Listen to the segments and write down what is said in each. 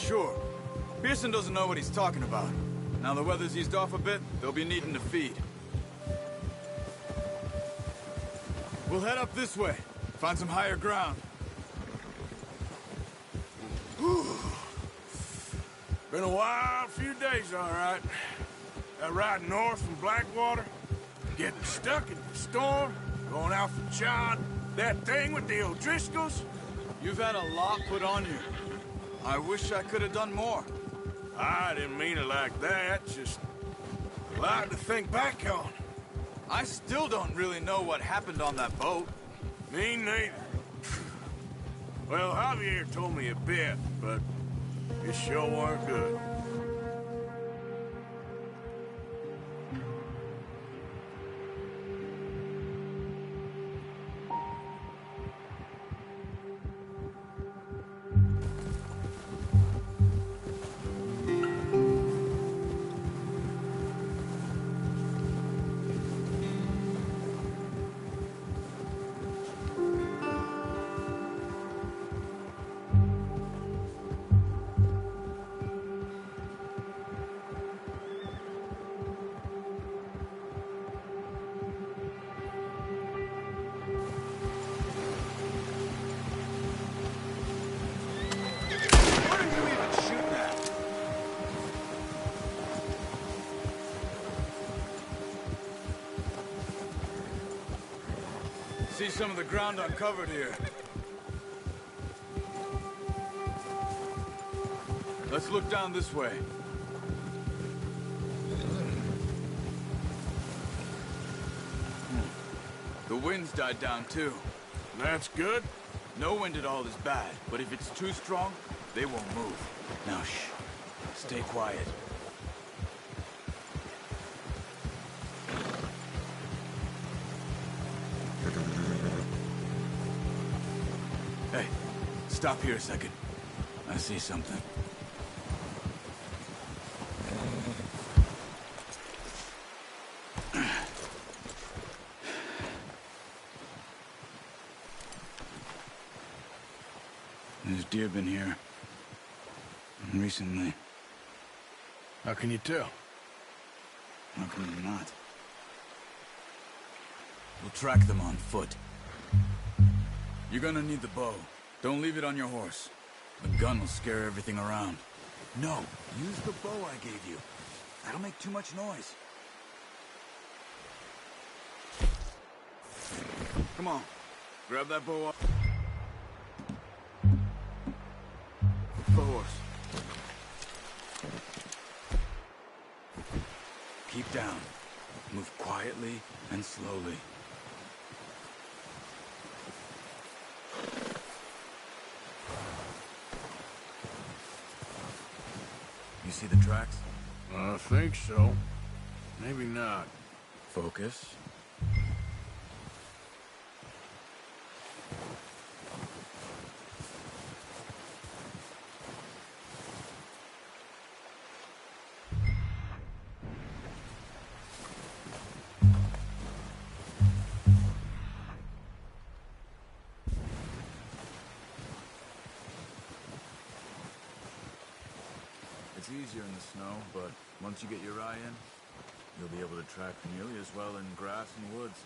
sure. Pearson doesn't know what he's talking about. Now the weather's eased off a bit, they'll be needing to feed. We'll head up this way. Find some higher ground. Whew. Been a wild few days, all right. That ride north from Blackwater, getting stuck in the storm, going out for John, that thing with the O'Driscolls. You've had a lot put on you. I wish I could have done more. I didn't mean it like that, just a lot to think back on. I still don't really know what happened on that boat. Me neither. Well, Javier told me a bit, but it sure weren't good. Where did you even shoot that? See some of the ground uncovered here. Let's look down this way. The wind's died down too. That's good. No wind at all is bad, but if it's too strong, they won't move. Now shh. Stay quiet. Hey, stop here a second. I see something. There's deer been here. Recently. How can you tell? How come you not? We'll track them on foot. You're gonna need the bow. Don't leave it on your horse. The gun will scare everything around. No, use the bow I gave you. That'll make too much noise. Come on. Grab that bow up. The horse. Keep down. Move quietly and slowly. You see the tracks? I think so. Maybe not. Focus. It's easier in the snow, but once you get your eye in, you'll be able to track nearly as well in grass and woods.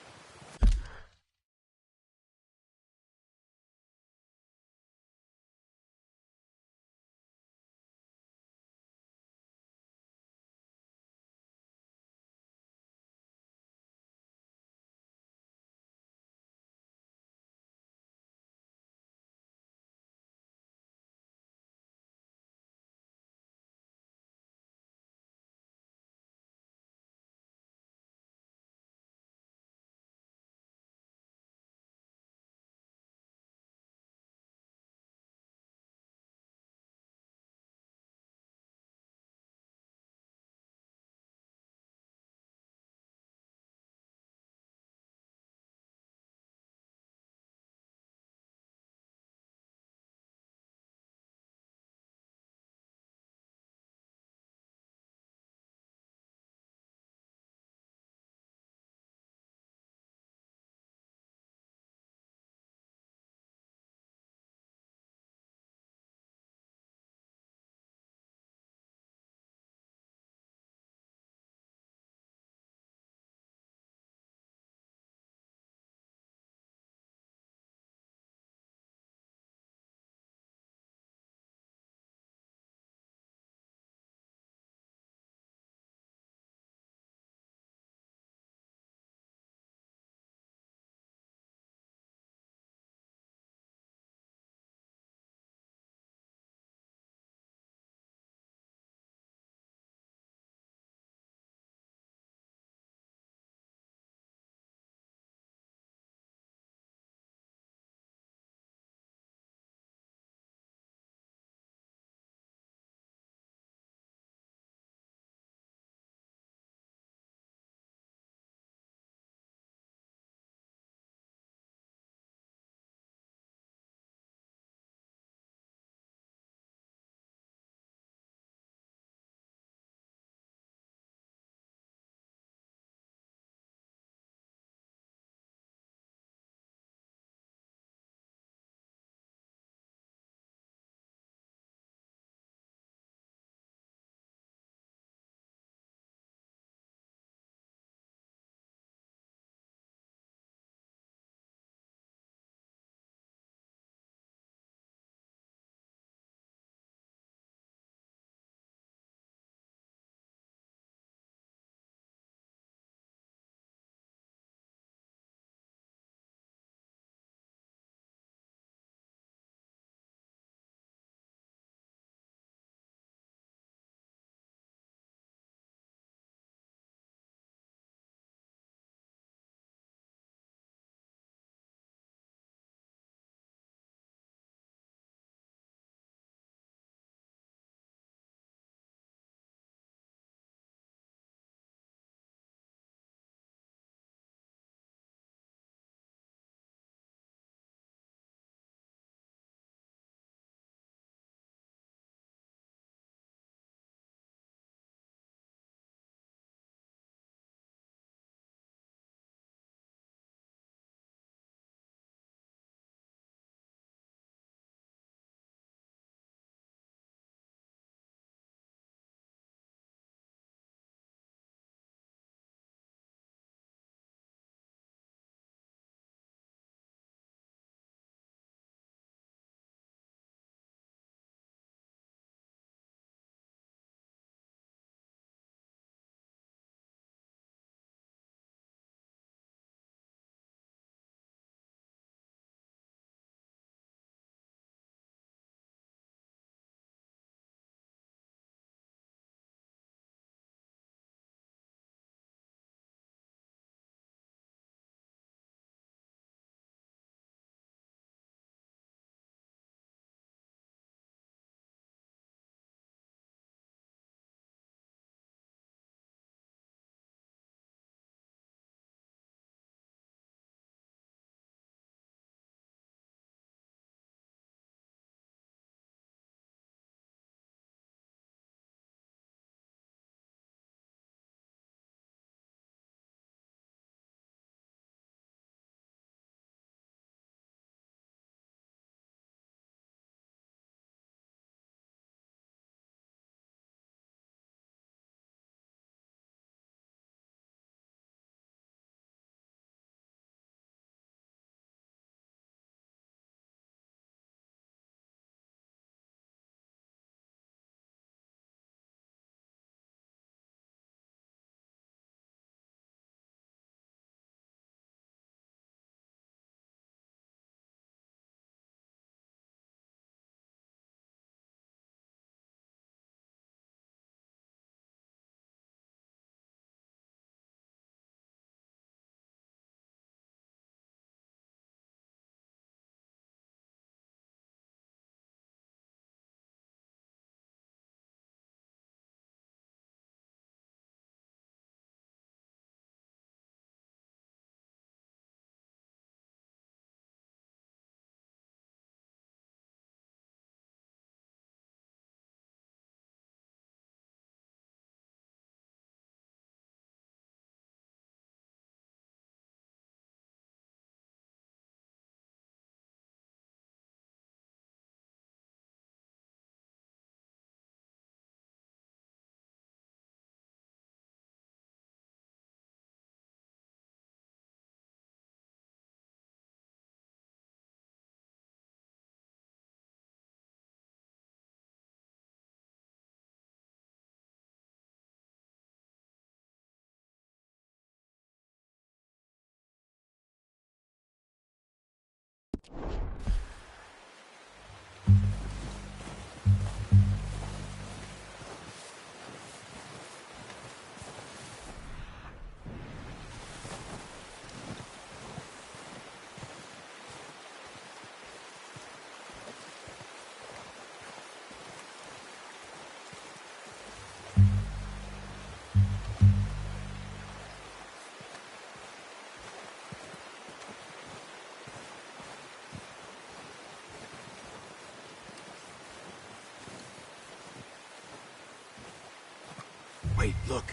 Wait, look.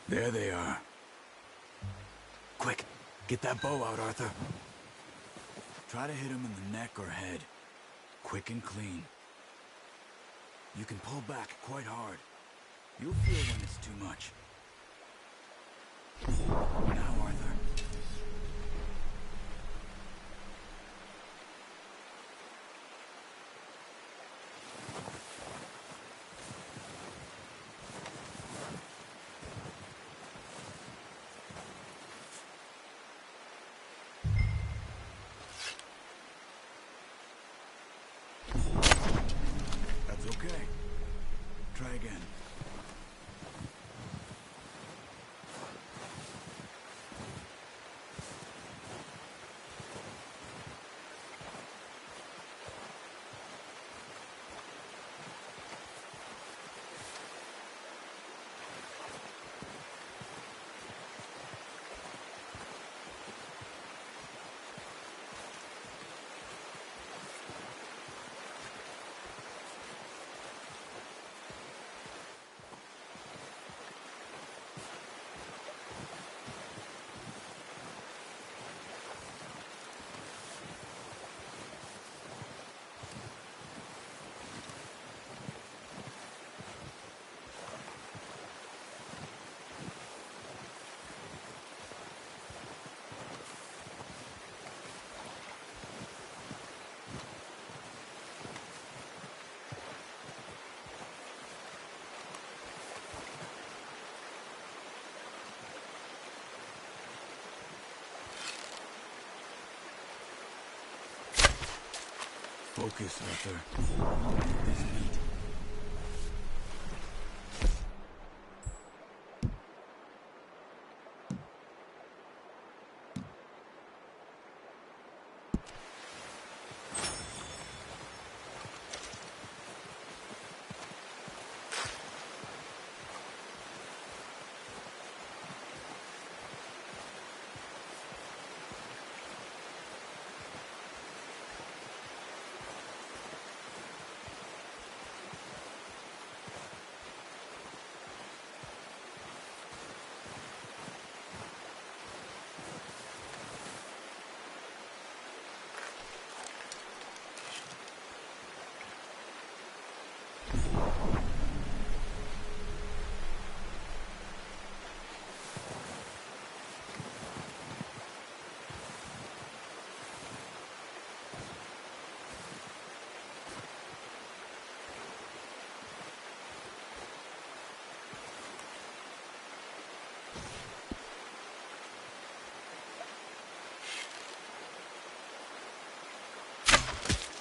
There they are. Quick, get that bow out, Arthur. Try to hit him in the neck or head. Quick and clean. You can pull back quite hard. You'll feel when it's too much. Now, Arthur. That's okay. Try again. Focus, Arthur. This meat.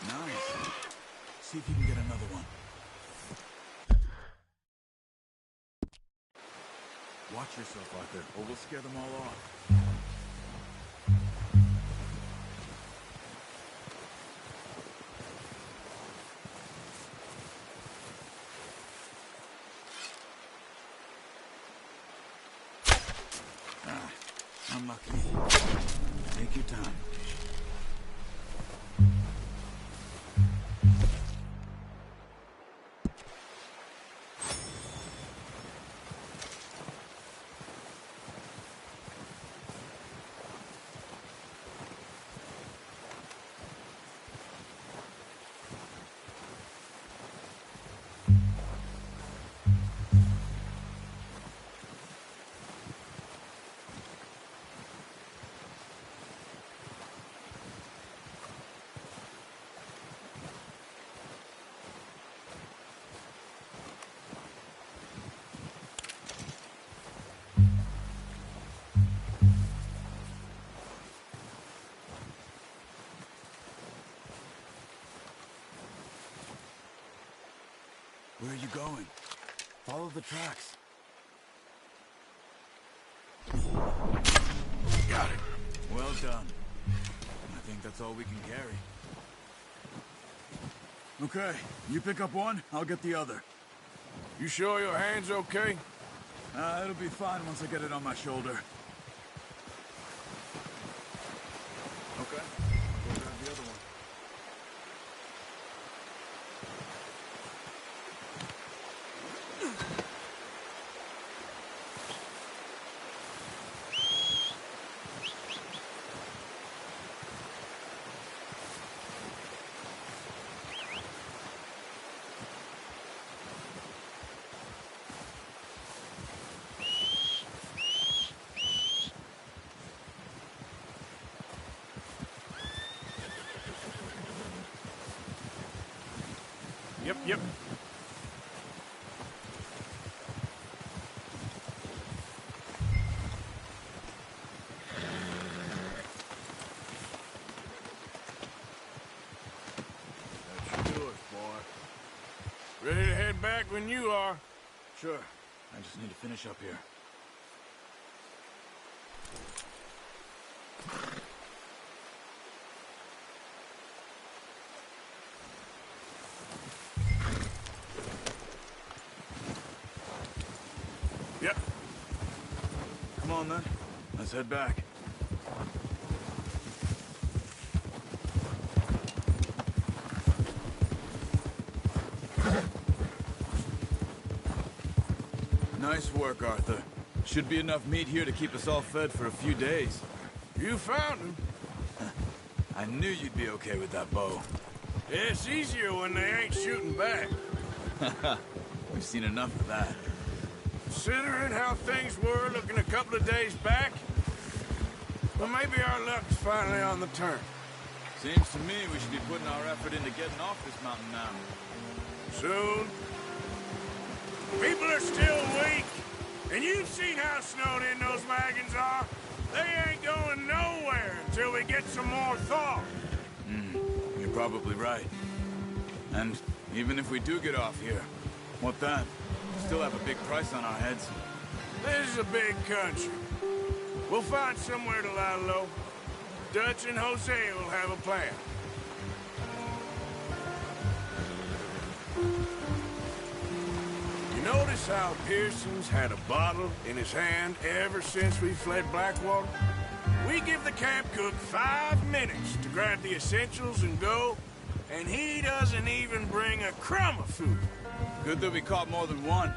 Nice. See if you can get another one. Watch yourself, Arthur, or we'll scare them all off. Ah, unlucky. Take your time. Where are you going? Follow the tracks. Got it. Well done. I think that's all we can carry. Okay, you pick up one, I'll get the other. You sure your hand's okay? It'll be fine once I get it on my shoulder. Okay, I'll go grab the other one. back when you are. Sure. I just need to finish up here. Yep. Come on, then. Let's head back. Nice work, Arthur. Should be enough meat here to keep us all fed for a few days. You found him. I knew you'd be okay with that bow. It's easier when they ain't shooting back. We've seen enough of that. Considering how things were looking a couple of days back, well, maybe our luck's finally on the turn. Seems to me we should be putting our effort into getting off this mountain now. Soon. People are still weak, and you've seen how snowed in those wagons are. They ain't going nowhere until we get some more thaw. You're probably right. And even if we do get off here, what then? We still have a big price on our heads. This is a big country. We'll find somewhere to lie low. Dutch and Hosea will have a plan. You notice how Pearson's had a bottle in his hand ever since we fled Blackwater? We give the camp cook 5 minutes to grab the essentials and go, and he doesn't even bring a crumb of food. Good that we caught more than one.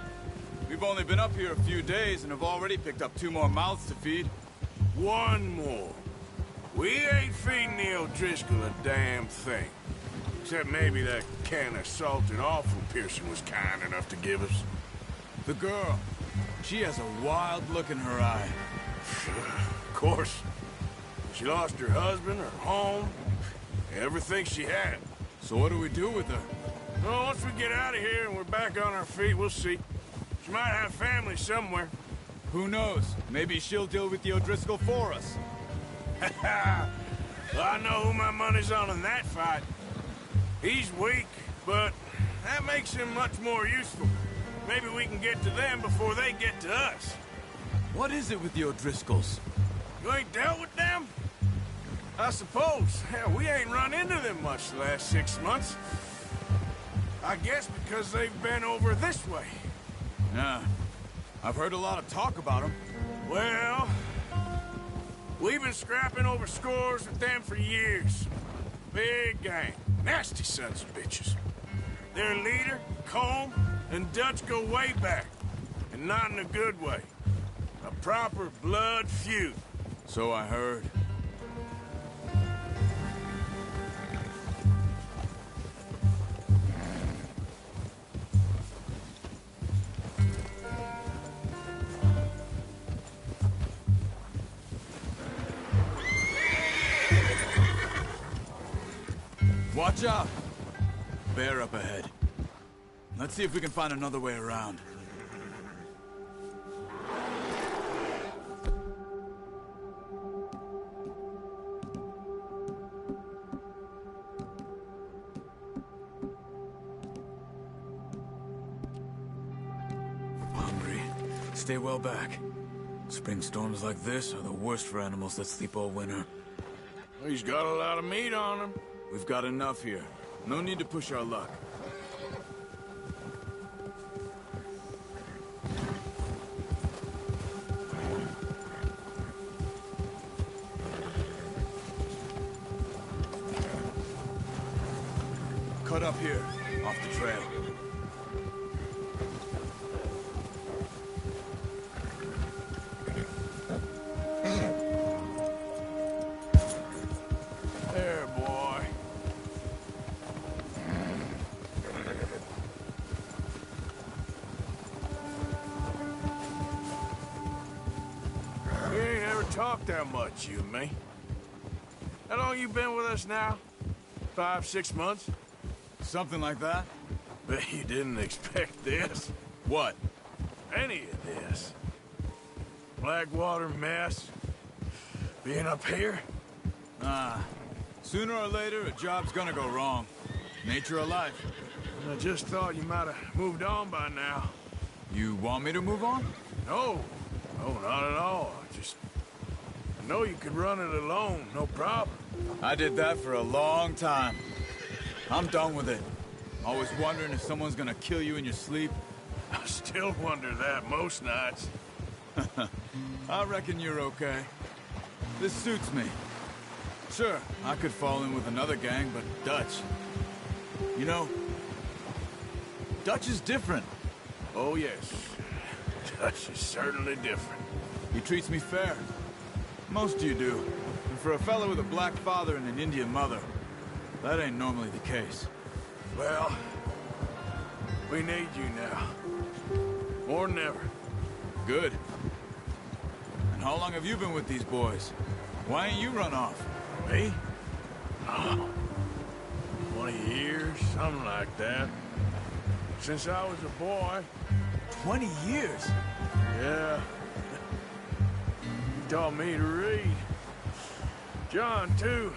We've only been up here a few days and have already picked up 2 more mouths to feed. One more. We ain't feeding the O'Driscoll a damn thing. Except maybe that can of salted offal Pearson was kind enough to give us. The girl. She has a wild look in her eye. Of course. She lost her husband, her home, everything she had. So what do we do with her? Well, once we get out of here and we're back on our feet, we'll see. She might have family somewhere. Who knows? Maybe she'll deal with the O'Driscoll for us. Well, I know who my money's on in that fight. He's weak, but that makes him much more useful. Maybe we can get to them before they get to us. What is it with the O'Driscolls? You ain't dealt with them? I suppose. Hell, we ain't run into them much the last 6 months. I guess because they've been over this way. Yeah. I've heard a lot of talk about them. Well, we've been scrapping over scores with them for years. Big gang. Nasty sons of bitches. Their leader, Colm, and Dutch go way back. And not in a good way. A proper blood feud. So I heard. Watch out! Bear up ahead. Let's see if we can find another way around. Hungry. Stay well back. Spring storms like this are the worst for animals that sleep all winter. He's got a lot of meat on him. We've got enough here. No need to push our luck. Cut up here, off the trail. There, boy. We ain't ever talked that much, you and me. How long you been with us now? 5, 6 months? Something like that? Bet you didn't expect this. What? Any of this. Blackwater mess. Being up here. Sooner or later, a job's gonna go wrong. Nature of life. I just thought you might have moved on by now. You want me to move on? No. No, not at all. I know you could run it alone, no problem. I did that for a long time. I'm done with it. Always wondering if someone's gonna kill you in your sleep. I still wonder that most nights. I reckon you're okay. This suits me. Sure, I could fall in with another gang, but Dutch... You know, Dutch is different. Oh, yes. Dutch is certainly different. He treats me fair. Most of you do. And for a fellow with a black father and an Indian mother, that ain't normally the case. Well, we need you now. More than ever. Good. And how long have you been with these boys? Why ain't you run off? Me? Oh, 20 years, something like that. Since I was a boy. 20 years? Yeah. He taught me to read. John, too.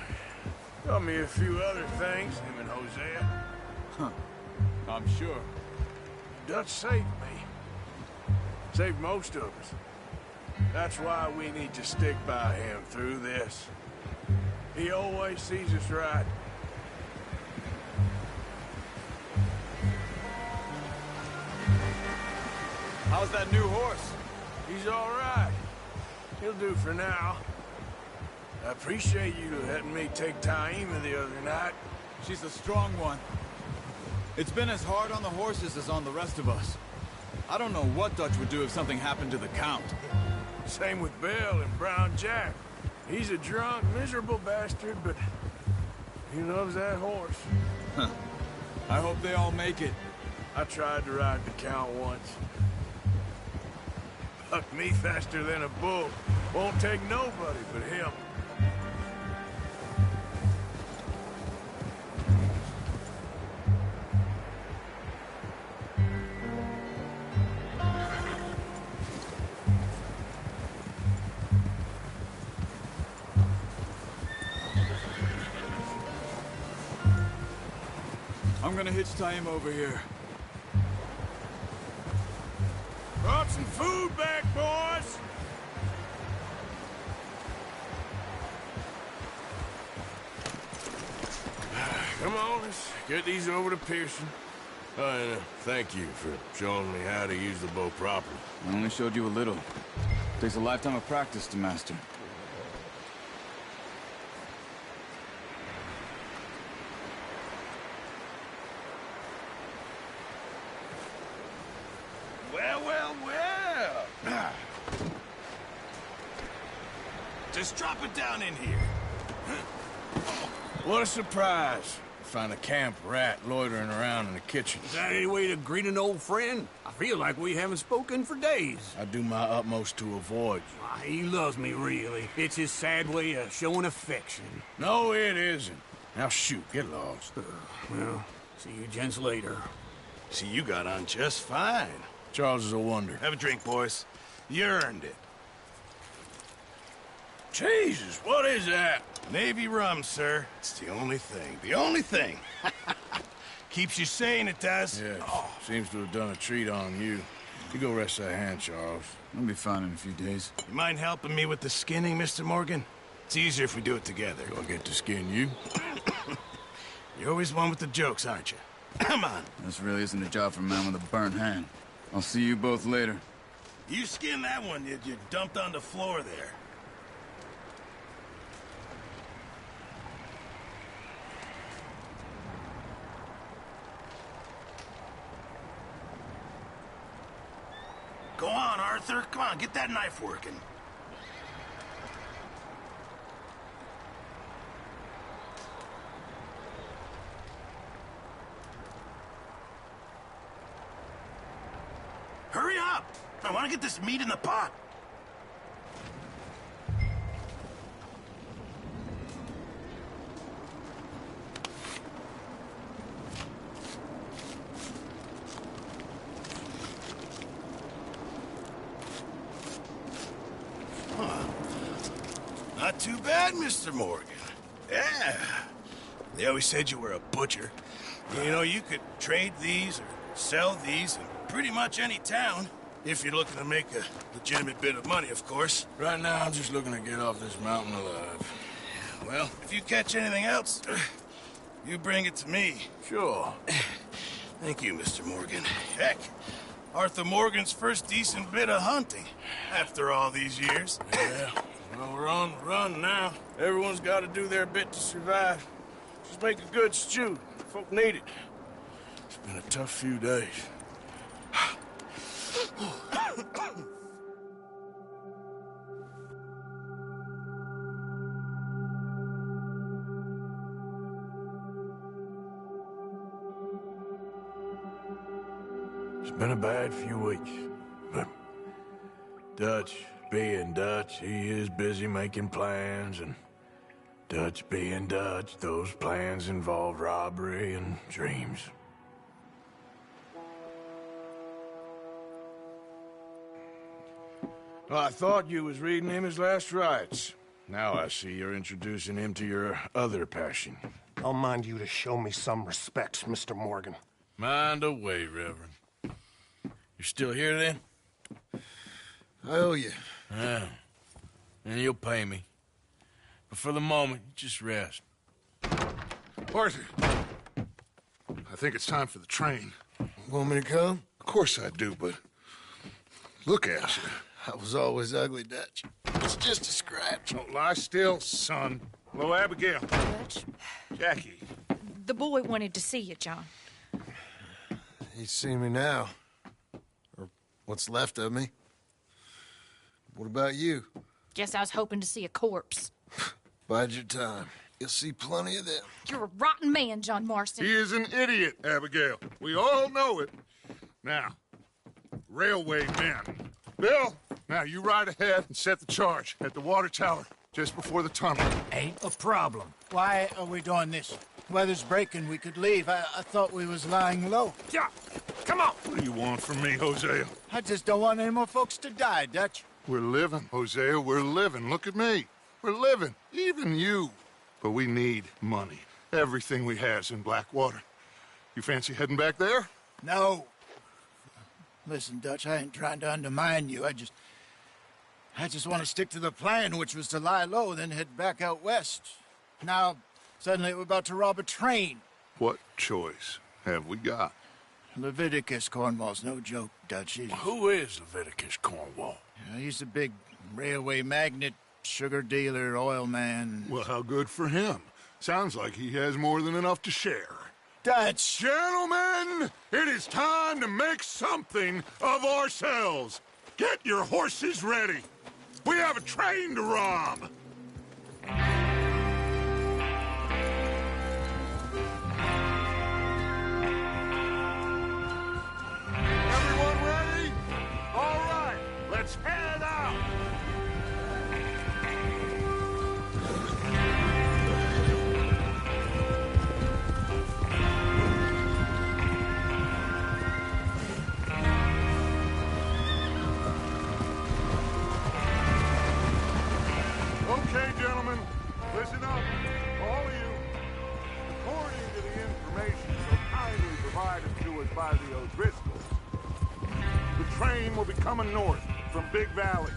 Taught me a few other things, him and Hosea. Huh. I'm sure. Dutch saved me. Saved most of us. That's why we need to stick by him through this. He always sees us right. How's that new horse? He's all right. He'll do for now. I appreciate you letting me take Taima the other night. She's a strong one. It's been as hard on the horses as on the rest of us. I don't know what Dutch would do if something happened to the Count. Same with Bill and Brown Jack. He's a drunk, miserable bastard, but he loves that horse. I hope they all make it. I tried to ride the Count once. Bucked me faster than a bull. Won't take nobody but him. I'm gonna hitch Taima over here. Brought some food back, boys! Come on, let's get these over to Pearson. And thank you for showing me how to use the bow properly. I only showed you a little. Takes a lifetime of practice to master. Well, well, well! Just drop it down in here. What a surprise. Find a camp rat loitering around in the kitchen. Is that any way to greet an old friend? I feel like we haven't spoken for days. I do my utmost to avoid you. Why, he loves me, really. It's his sad way of showing affection. No, it isn't. Now shoot, get lost. Well, see you gents later. See, you got on just fine. Charles is a wonder. Have a drink, boys. You earned it. Jesus, what is that? Navy rum, sir. It's the only thing. The only thing. Keeps you sane, it does. Yeah, seems to have done a treat on you. You go rest that hand, Charles. I'll be fine in a few days. You mind helping me with the skinning, Mr. Morgan? It's easier if we do it together. Do I get to skin you? You're always one with the jokes, aren't you? Come on. This really isn't a job for a man with a burnt hand. I'll see you both later. You skinned that one you dumped on the floor there. Go on, Arthur. Come on, get that knife working. Hurry up! I want to get this meat in the pot. Not too bad, Mr. Morgan. Yeah. They always said you were a butcher. You know, you could trade these or sell these in pretty much any town. If you're looking to make a legitimate bit of money, of course. Right now, I'm just looking to get off this mountain alive. Well, if you catch anything else, you bring it to me. Sure. Thank you, Mr. Morgan. Heck, Arthur Morgan's first decent bit of hunting after all these years. Yeah, well, we're on the run now. Everyone's got to do their bit to survive. Just make a good stew. Folk need it. It's been a tough few days. It's been a bad few weeks, but Dutch being Dutch, he is busy making plans, and Dutch being Dutch, those plans involve robbery and dreams. Well, I thought you was reading him his last rites. Now I see you're introducing him to your other passion. I'll mind you to show me some respect, Mr. Morgan. Mind away, Reverend. You're still here, then? I owe you. Yeah. And you'll pay me. But for the moment, just rest. Arthur, I think it's time for the train. Want me to come? Of course I do, but look at you. I was always ugly, Dutch. It's just a scratch. Don't lie still, son. Hello, Abigail. Dutch, Jackie. the boy wanted to see you, John. He's seen me now. Or what's left of me. What about you? Guess I was hoping to see a corpse. Bide your time. You'll see plenty of them. You're a rotten man, John Marston. He is an idiot, Abigail. We all know it. Now, railway men. Bill, now you ride ahead and set the charge at the water tower just before the tunnel. Ain't a problem. Why are we doing this? Weather's breaking. We could leave. I thought we was lying low. Yeah, come on. What do you want from me, Hosea? I just don't want any more folks to die, Dutch. We're living, Hosea. We're living. Look at me. We're living. Even you. But we need money. Everything we has in Blackwater. You fancy heading back there? No. Listen, Dutch, I ain't trying to undermine you. I just want to stick to the plan, which was to lie low, then head back out west. Now, suddenly we're about to rob a train. What choice have we got? Leviticus Cornwall's no joke, Dutch. Who is Leviticus Cornwall? He's a big railway magnate, sugar dealer, oil man. Well, how good for him. Sounds like he has more than enough to share. Dutch! Gentlemen, it is time to make something of ourselves. Get your horses ready. We have a train to rob. Everyone ready? All right, let's head out. Okay, gentlemen, listen up. All of you, according to the information so kindly provided to us by the O'Driscolls, the train will be coming north from Big Valley.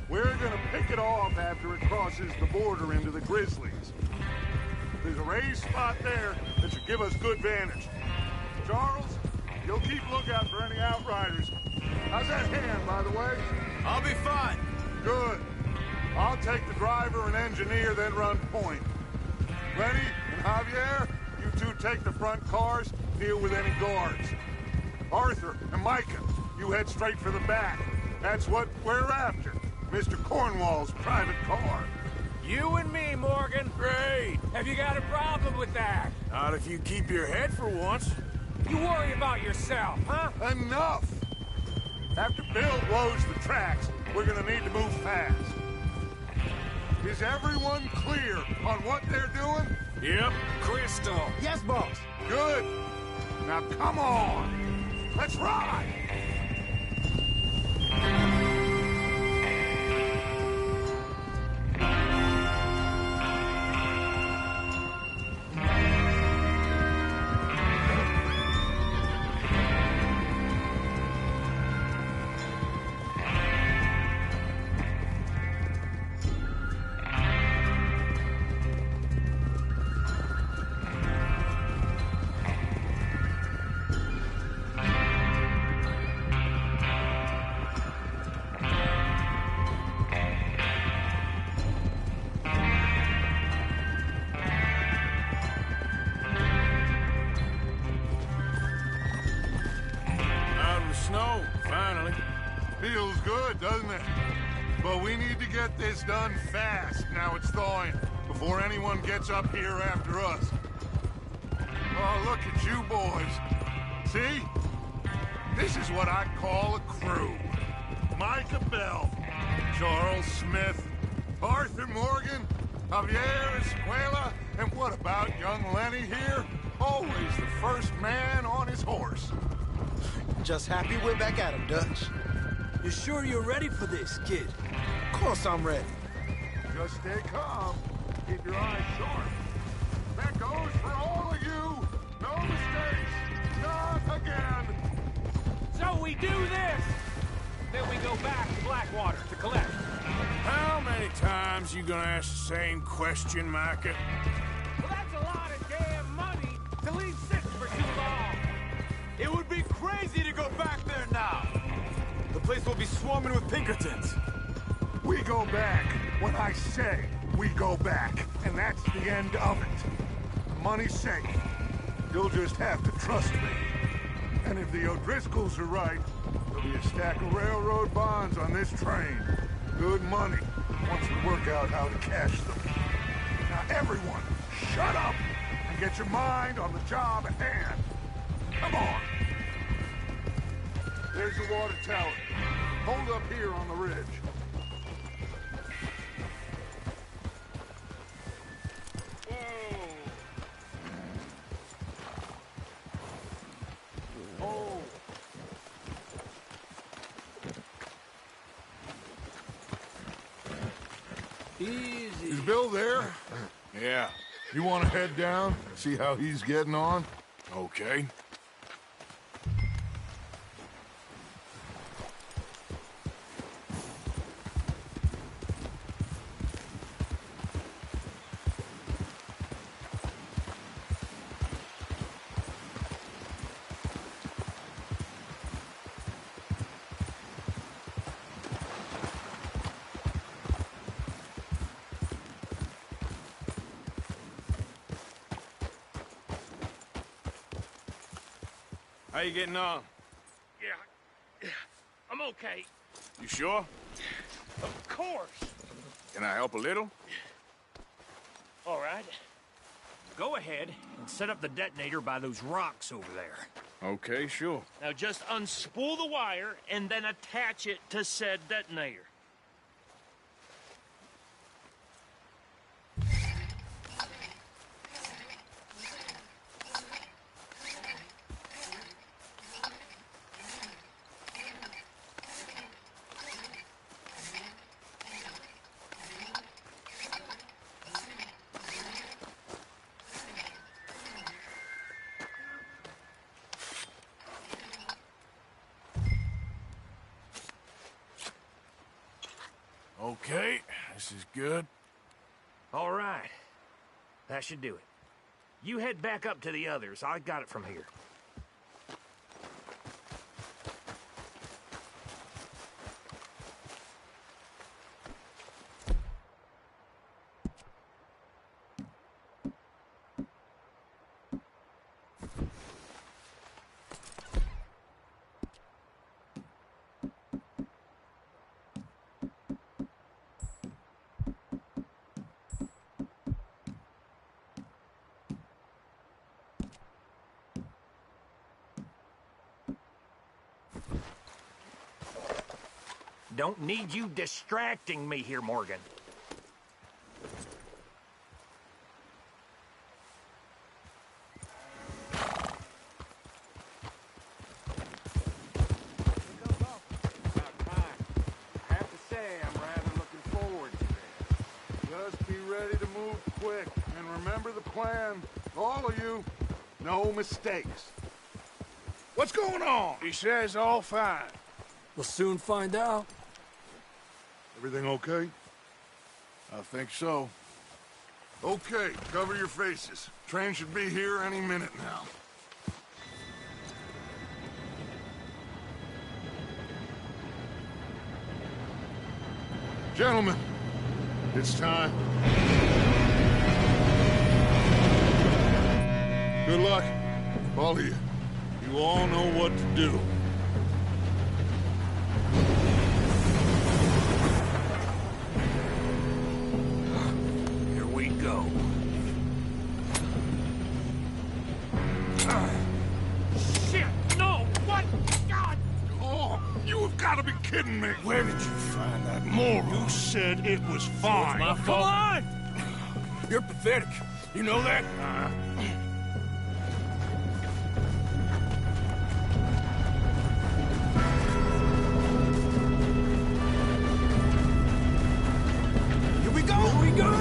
We're gonna pick it off after it crosses the border into the Grizzlies. There's a raised spot there that should give us good vantage. Charles, you'll keep lookout for any outriders. How's that hand, by the way? I'll be fine. Good. I'll take the driver and engineer, then run point. Lenny and Javier, you two take the front cars, deal with any guards. Arthur and Micah, you head straight for the back. That's what we're after. Mr. Cornwall's private car. You and me, Morgan. Great. Have you got a problem with that? Not if you keep your head for once. You worry about yourself, huh? Enough! After Bill blows the tracks, we're gonna need to move fast. Is everyone clear on what they're doing? Yep. Crystal. Yes, boss. Good. Now come on. Let's ride. snow, finally. Feels good, doesn't it? But we need to get this done fast, now it's thawing, before anyone gets up here after us. Oh, look at you boys. See? This is what I'd call a crew. Micah Bell, Charles Smith, Arthur Morgan, Javier Escuela, and what about young Lenny here? Always the first man on his horse. Just happy we're back at him, Dutch. You sure you're ready for this, kid? Of course I'm ready. Just stay calm. Keep your eyes sharp. That goes for all of you. No mistakes. Not again. So we do this. Then we go back to Blackwater to collect. How many times you gonna ask the same question, Micah? Well, that's a lot of damn money to leave sitting for too long. It would be crazy to go back there now. The place will be swarming with Pinkertons. We go back when I say we go back, and that's the end of it. The money's safe. You'll just have to trust me. And if the O'Driscolls are right, there'll be a stack of railroad bonds on this train. Good money, once we work out how to cash them. Now everyone, shut up and get your mind on the job at hand. Come on. There's the water tower. Hold up here on the ridge. Easy. Is Bill there? Yeah. You want to head down, see how he's getting on? Okay. How you getting on? Yeah, I'm okay. You sure? Of course. Can I help a little? All right. Go ahead and set up the detonator by those rocks over there. Okay, sure. Now just unspool the wire and then attach it to said detonator. Okay, this is good. All right. That should do it. You head back up to the others. I got it from here. Don't need you distracting me here, Morgan. Just be ready to move quick. And remember the plan. All of you, no mistakes. What's going on? He says all fine. We'll soon find out. Everything okay? I think so. Okay, cover your faces. Train should be here any minute now. Gentlemen, it's time. Good luck, all of you. You all know what to do. gotta be kidding me. Where did you find that moron? You said it was fine. my Come fault. on! You're pathetic. You know that? Here we go! Here we go!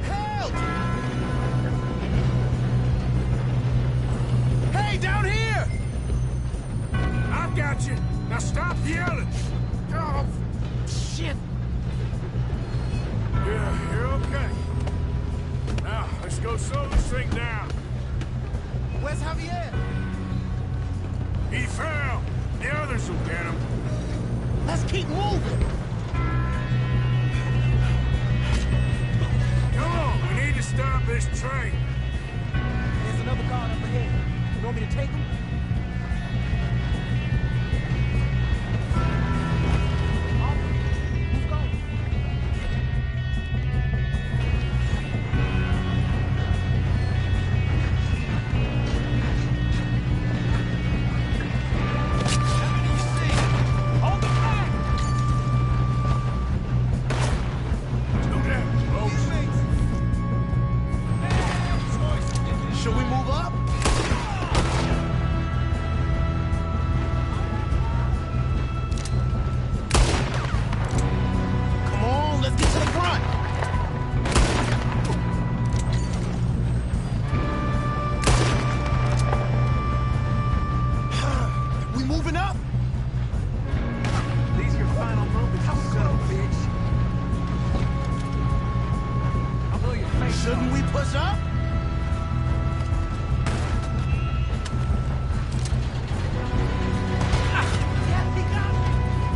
Help! Hey, down here! I've got you. Now stop yelling. Oh, Shit! yeah, you're okay. Now, let's go slow this thing down. Where's Javier? He fell. The others will get him. Let's keep moving! Come on, we need to stop this train. There's another guard up ahead. You want me to take him? Who's going? Hold the flag! Look at Should we move up? Come on, let's get to the front. We moving up? These your final moments, you son of a bitch. I'll blow your face Shouldn't we push up?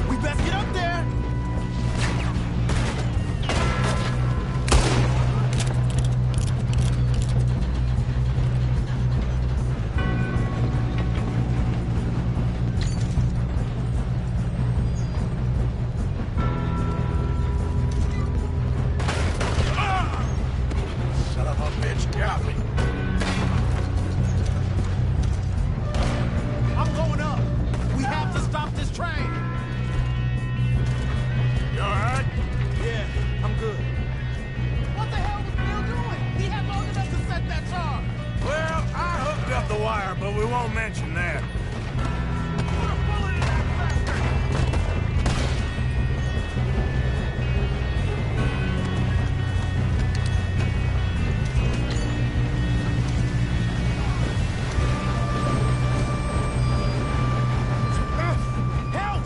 We best get up there. Son of a bitch got me. I'm going up. We have to stop this train. You all right? Yeah, I'm good. What the hell was Bill doing? He had long enough to set that charge. Well, I hooked up the wire, but we won't mention that. Put a bullet in that bastard. Help!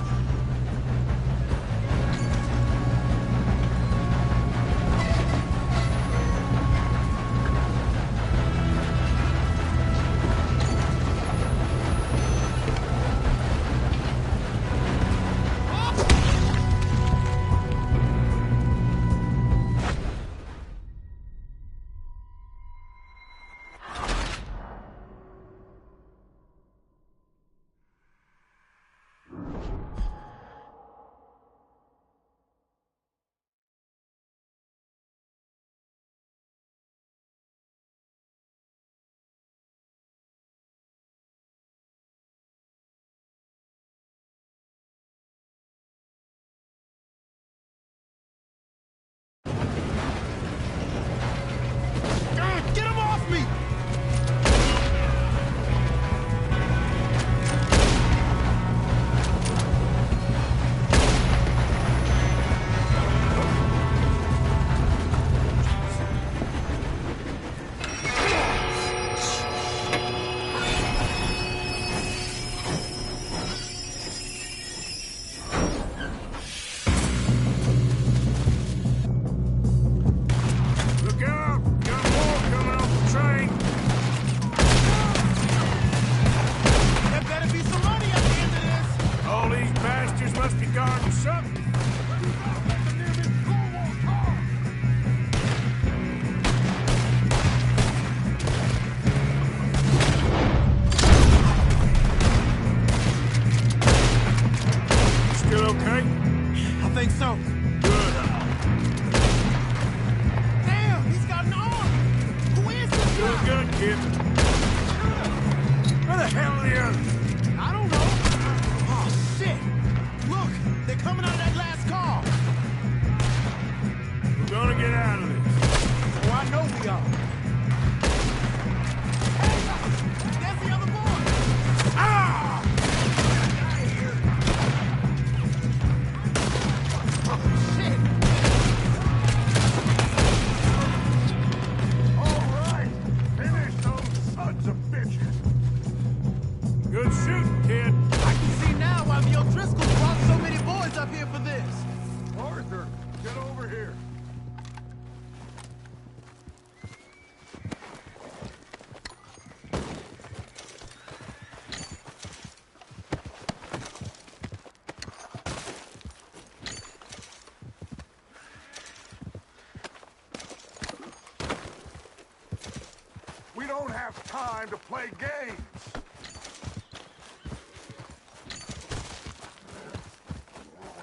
have time to play games.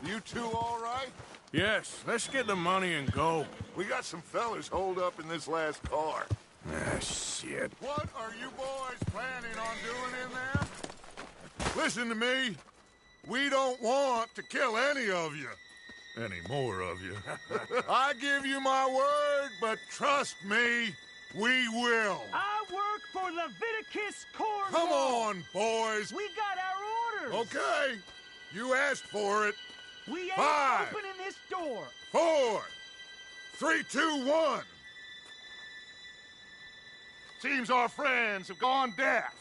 You two all right? Yes, let's get the money and go. We got some fellas holed up in this last car. Ah, shit. What are you boys planning on doing in there? Listen to me. We don't want to kill any of you. Any more of you. I give you my word, but trust me, we will. I work for Leviticus Cornwall. Come on, boys. We got our orders. Okay. You asked for it. We ain't 5, opening this door. 4, 3, 2, 1. Seems our friends have gone deaf.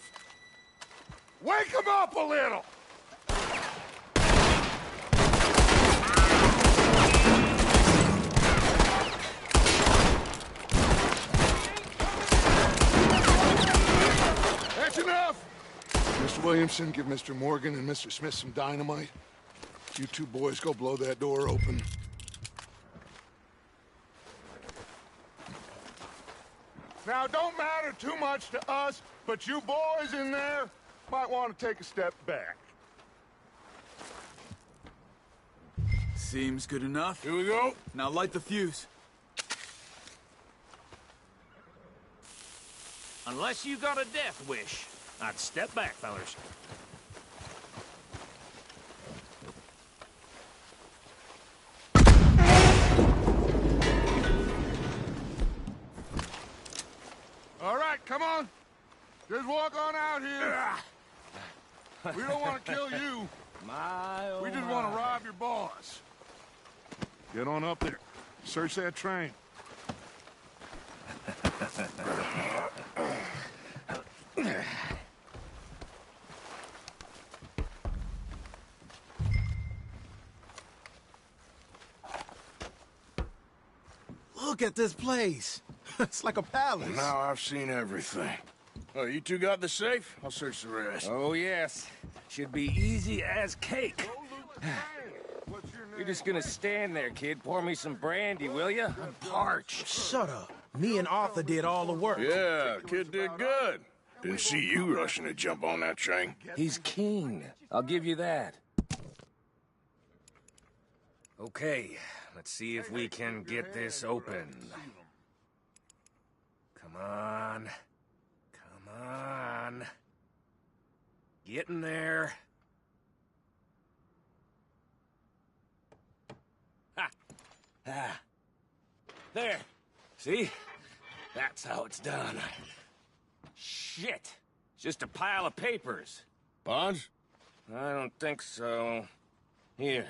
Wake them up a little! That's enough! Mr. Williamson, give Mr. Morgan and Mr. Smith some dynamite. You two boys go blow that door open. Now, it don't matter too much to us, but you boys in there might want to take a step back. Seems good enough. Here we go. Now light the fuse. Unless you got a death wish, I'd step back, fellers. All right, come on. Just walk on out here. We don't want to kill you. We just want to rob your boss. Get on up there. Search that train. Look at this place. It's like a palace. Now I've seen everything. Oh, you two got the safe? I'll search the rest. Oh, yes. Should be easy as cake. What's your name? You're just gonna stand there, kid. Pour me some brandy, will ya? I'm parched. Shut up. Me and Arthur did all the work. Yeah, kid did good. Didn't see you rushing to jump on that train. He's keen. I'll give you that. Okay, let's see if we can get this open. Come on. Come on. Get in there. Ha! Ah. There. See? That's how it's done. Shit. It's just a pile of papers. Bonds? I don't think so. Here.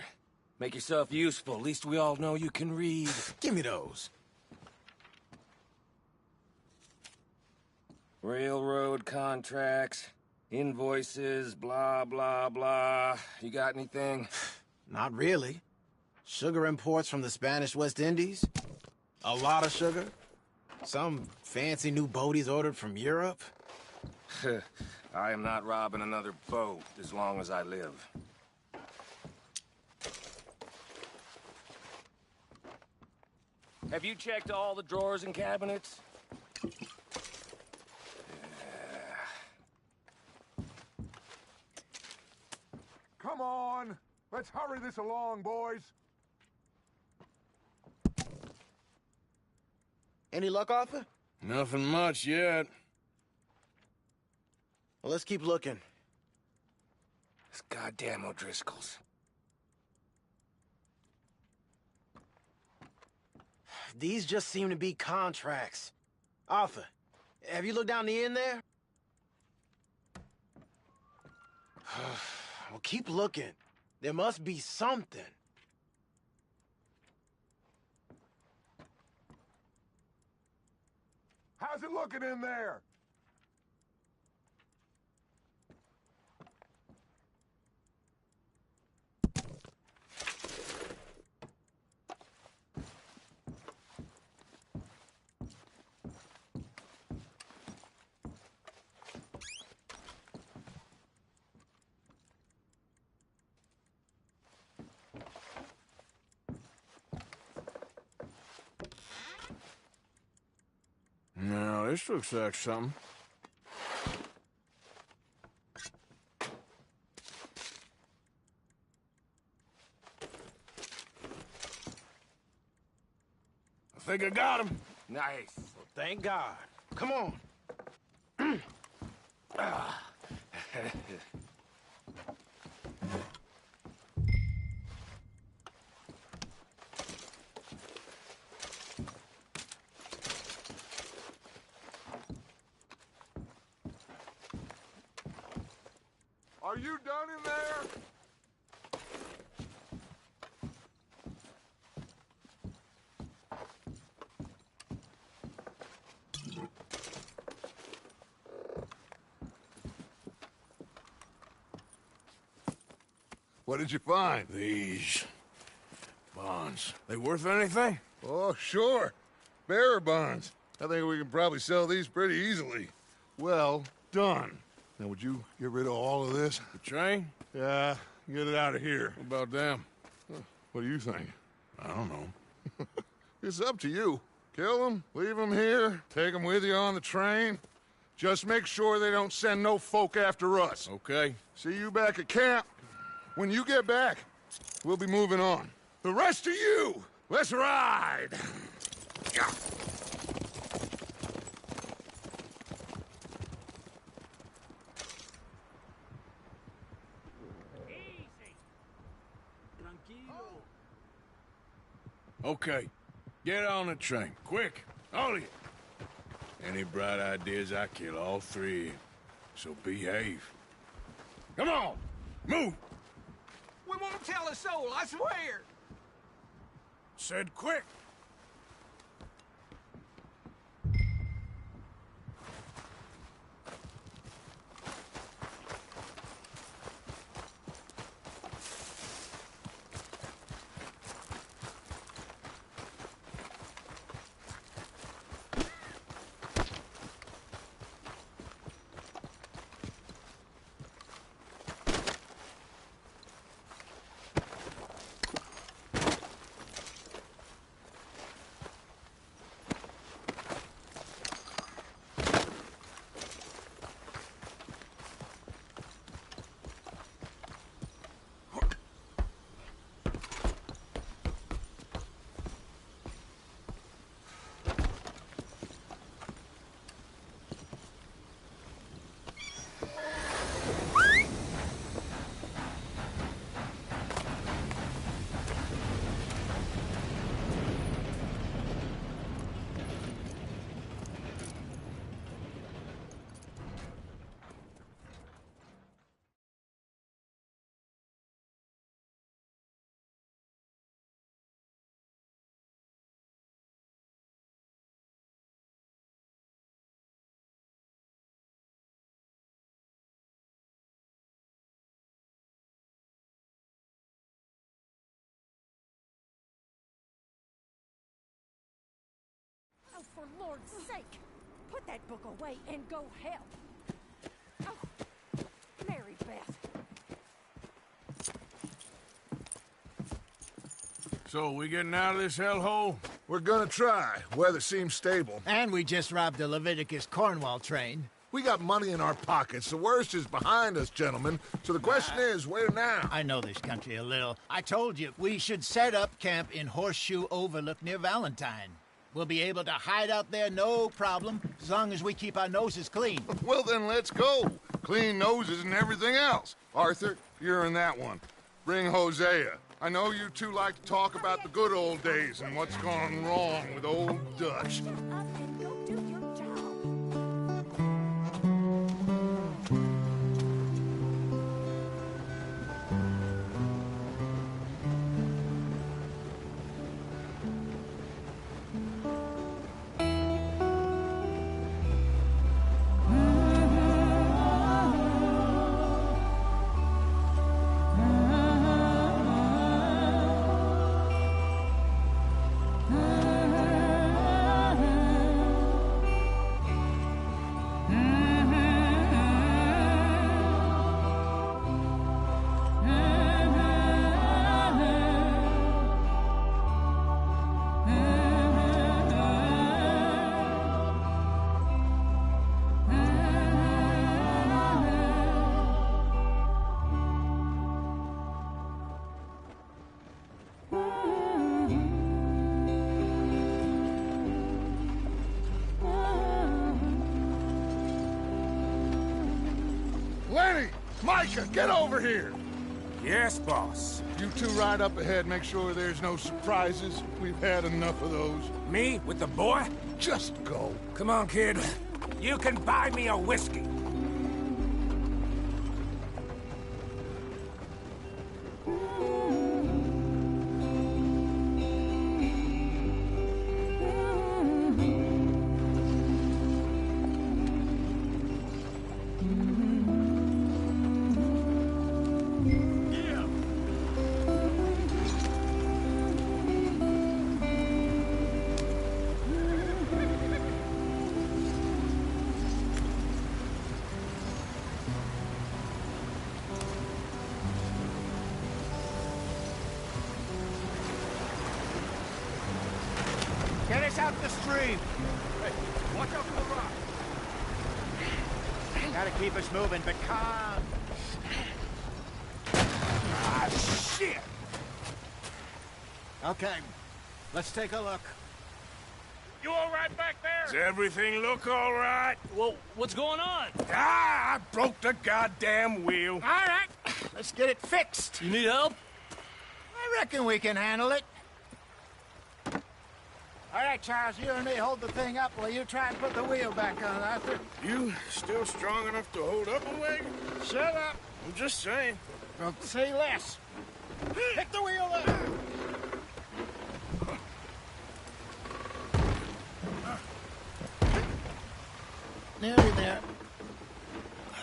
Make yourself useful. At least we all know you can read. Give me those. Railroad contracts, invoices, blah, blah, blah. You got anything? Not really. Sugar imports from the Spanish West Indies. A lot of sugar. Some fancy new boat he's ordered from Europe. I am not robbing another boat as long as I live. Have you checked all the drawers and cabinets? Come on. Let's hurry this along, boys. Any luck, Arthur? Nothing much yet. Well, let's keep looking. This goddamn O'Driscolls. These just seem to be contracts. Arthur, have you looked down the end there? Well, keep looking. There must be something. How's it looking in there? No, this looks like something. Think I got him? Nice. Well, thank God. Come on. Are you done in there? What did you find? These bonds. They worth anything? Oh, sure. Bearer bonds. I think we can probably sell these pretty easily. Well done. Now, would you get rid of all of this? The train? Yeah, get it out of here. What about them? What do you think? I don't know. It's up to you. Kill them, leave them here, take them with you on the train. Just make sure they don't send no folk after us. Okay. See you back at camp. When you get back, we'll be moving on. The rest of you, let's ride! Okay. Get on the train. Quick. All of you. Any bright ideas, I kill all three of you. So behave. Come on! Move! We won't tell a soul, I swear. Said quick. Oh, for Lord's sake, put that book away and go help. Oh, Mary Beth. So, we getting out of this hellhole? We're gonna try. Weather seems stable. And we just robbed the Leviticus Cornwall train. We got money in our pockets. The worst is behind us, gentlemen. So the question is, where now? I know this country a little. I told you, we should set up camp in Horseshoe Overlook near Valentine. We'll be able to hide out there no problem, as long as we keep our noses clean. Well, then let's go. Clean noses and everything else. Arthur, you're in that one. Bring Hosea. I know you two like to talk about the good old days and what's gone wrong with old Dutch. Up and go do your job. Micah, get over here! Yes, boss. You two ride up ahead, make sure there's no surprises. We've had enough of those. Me with the boy? Just go. Come on, kid. You can buy me a whiskey. Get us out the stream. Hey, watch out for the rock. Gotta keep us moving, but calm. Ah, shit! Okay, let's take a look. You all right back there? Does everything look all right? Well, what's going on? Ah, I broke the goddamn wheel. All right, let's get it fixed. You need help? I reckon we can handle it. All right, Charles, you and me hold the thing up while you try and put the wheel back on, Arthur. You still strong enough to hold up a wagon? Shut up. I'm just saying. Well, say less. Pick the wheel up. Nearly there.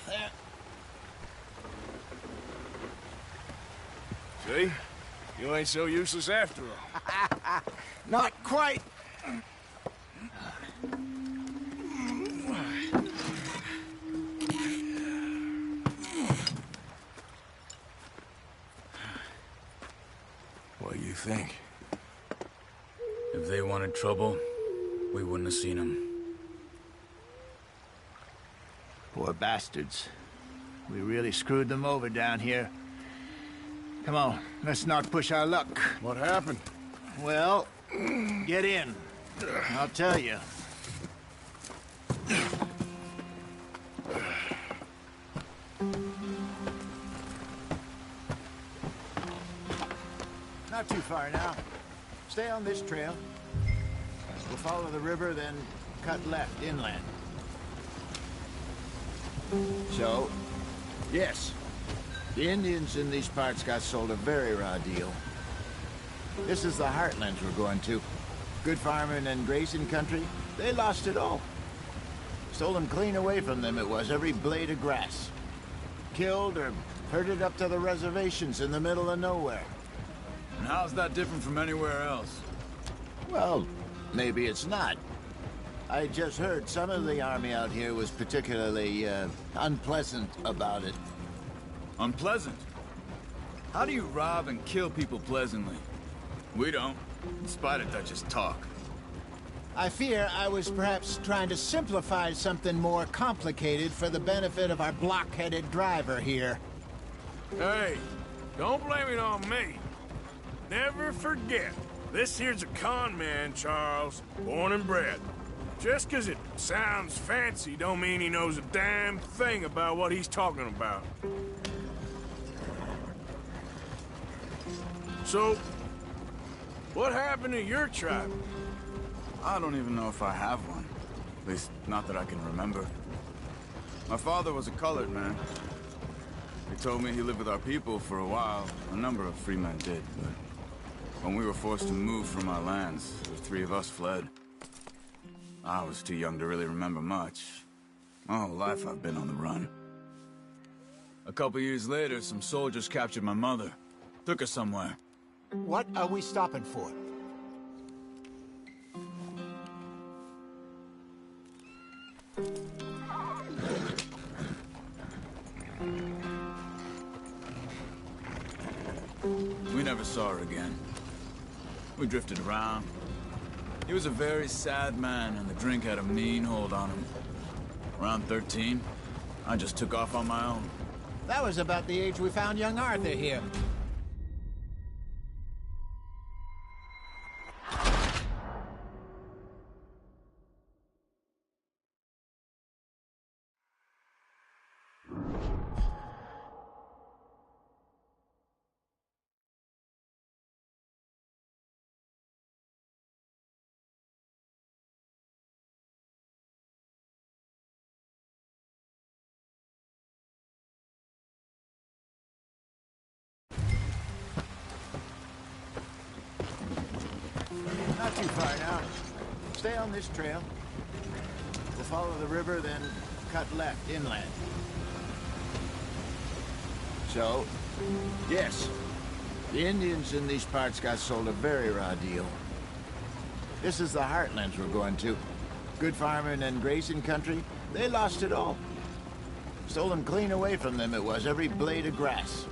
There. See? You ain't so useless after all. Not quite. What do you think? If they wanted trouble, we wouldn't have seen them. Poor bastards. We really screwed them over down here. Come on, let's not push our luck. What happened? Well, get in. I'll tell you. Not too far now. Stay on this trail. We'll follow the river, then cut left inland. So, yes, the Indians in these parts got sold a very raw deal. This is the heartlands we're going to. Good farming and grazing country, they lost it all. Stole them clean away from them, it was, every blade of grass. Killed or herded up to the reservations in the middle of nowhere. And how's that different from anywhere else? Well, maybe it's not. I just heard some of the army out here was particularly, unpleasant about it. Unpleasant? How do you rob and kill people pleasantly? We don't, in spite of Dutch's talk. I fear I was perhaps trying to simplify something more complicated for the benefit of our block-headed driver here. Hey, don't blame it on me. Never forget, this here's a con man, Charles, born and bred. Just 'cause it sounds fancy don't mean he knows a damn thing about what he's talking about. So, what happened to your tribe? I don't even know if I have one. At least, not that I can remember. My father was a colored man. He told me he lived with our people for a while. A number of free men did, but when we were forced to move from our lands, the three of us fled. I was too young to really remember much. My whole life I've been on the run. A couple years later, some soldiers captured my mother. Took her somewhere. What are we stopping for? We never saw her again. We drifted around. He was a very sad man, and the drink had a mean hold on him. Around 13, I just took off on my own. That was about the age we found young Arthur here. stay on this trail. We'll follow the river, then cut left inland. So, yes, the Indians in these parts got sold a very raw deal. This is the heartlands we're going to. Good farming and grazing country, they lost it all. Stolen clean away from them it was, every blade of grass.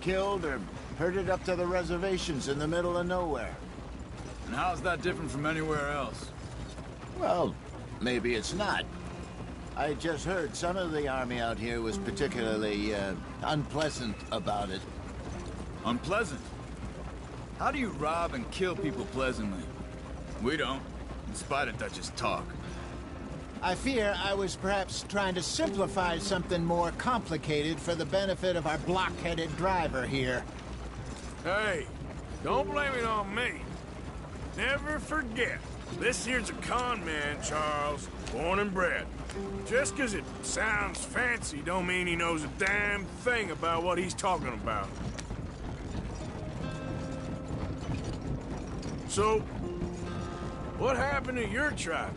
Killed or herded up to the reservations in the middle of nowhere. And how's that different from anywhere else? Well, maybe it's not. I just heard some of the army out here was particularly, unpleasant about it. Unpleasant? How do you rob and kill people pleasantly? We don't, in spite of Dutch's talk. I fear I was perhaps trying to simplify something more complicated for the benefit of our block-headed driver here. Hey, don't blame it on me. Never forget, this here's a con man, Charles, born and bred. Just 'cause it sounds fancy don't mean he knows a damn thing about what he's talking about. So, what happened to your tribe?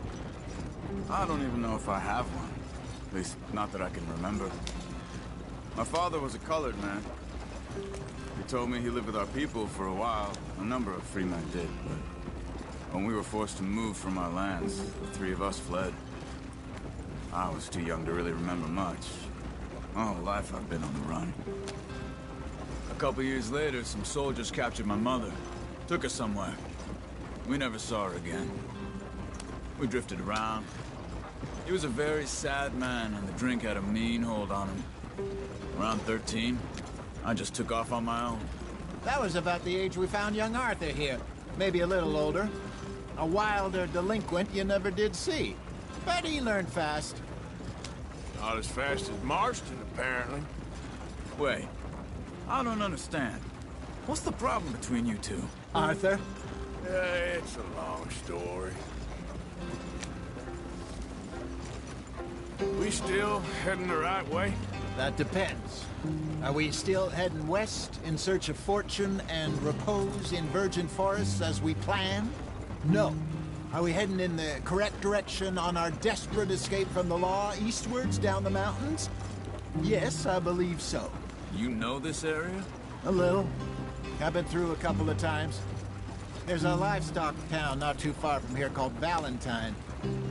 I don't even know if I have one. At least, not that I can remember. My father was a colored man. He told me he lived with our people for a while. A number of free men did, but when we were forced to move from our lands, the three of us fled. I was too young to really remember much. My whole life I've been on the run. A couple years later, some soldiers captured my mother. Took her somewhere. We never saw her again. We drifted around. He was a very sad man, and the drink had a mean hold on him. Around 13, I just took off on my own. That was about the age we found young Arthur here. Maybe a little older. A wilder delinquent you never did see. But he learned fast. Not as fast as Marston, apparently. Wait, I don't understand. What's the problem between you two? Arthur? It's a long story. We still heading the right way? That depends. Are we still heading west in search of fortune and repose in virgin forests as we planned? No. Are we heading in the correct direction on our desperate escape from the law eastwards down the mountains? Yes, I believe so. You know this area? A little. I've been through a couple of times. There's a livestock town not too far from here called Valentine.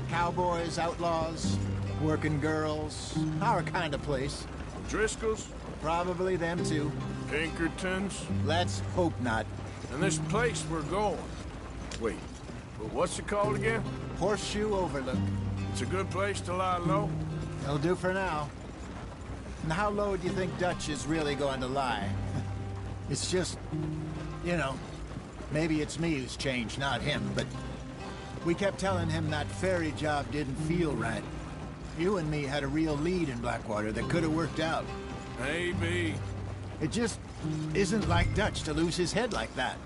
Cowboys, outlaws, working girls, our kind of place. Driscolls? Probably them too. Pinkertons? Let's hope not. And this place we're going. Wait, what's it called again? Horseshoe Overlook. It's a good place to lie low? It'll do for now. And how low do you think Dutch is really going to lie? It's just, you know, maybe it's me who's changed, not him, but we kept telling him that ferry job didn't feel right. You and me had a real lead in Blackwater that could have worked out. Maybe. It just isn't like Dutch to lose his head like that.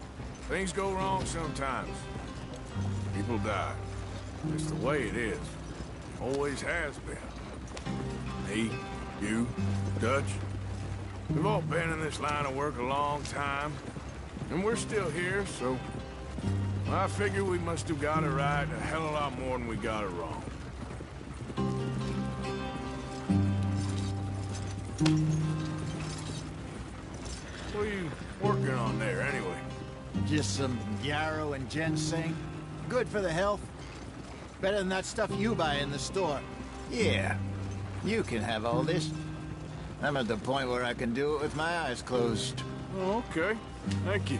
Things go wrong sometimes. People die. It's the way it is. Always has been. Me, you, Dutch. We've all been in this line of work a long time. And we're still here, so I figure we must have got it right a hell of a lot more than we got it wrong. What are you working on there, anyway? Just some yarrow and ginseng. Good for the health. Better than that stuff you buy in the store. Yeah, you can have all this. I'm at the point where I can do it with my eyes closed. Oh, okay. Thank you.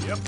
Yep.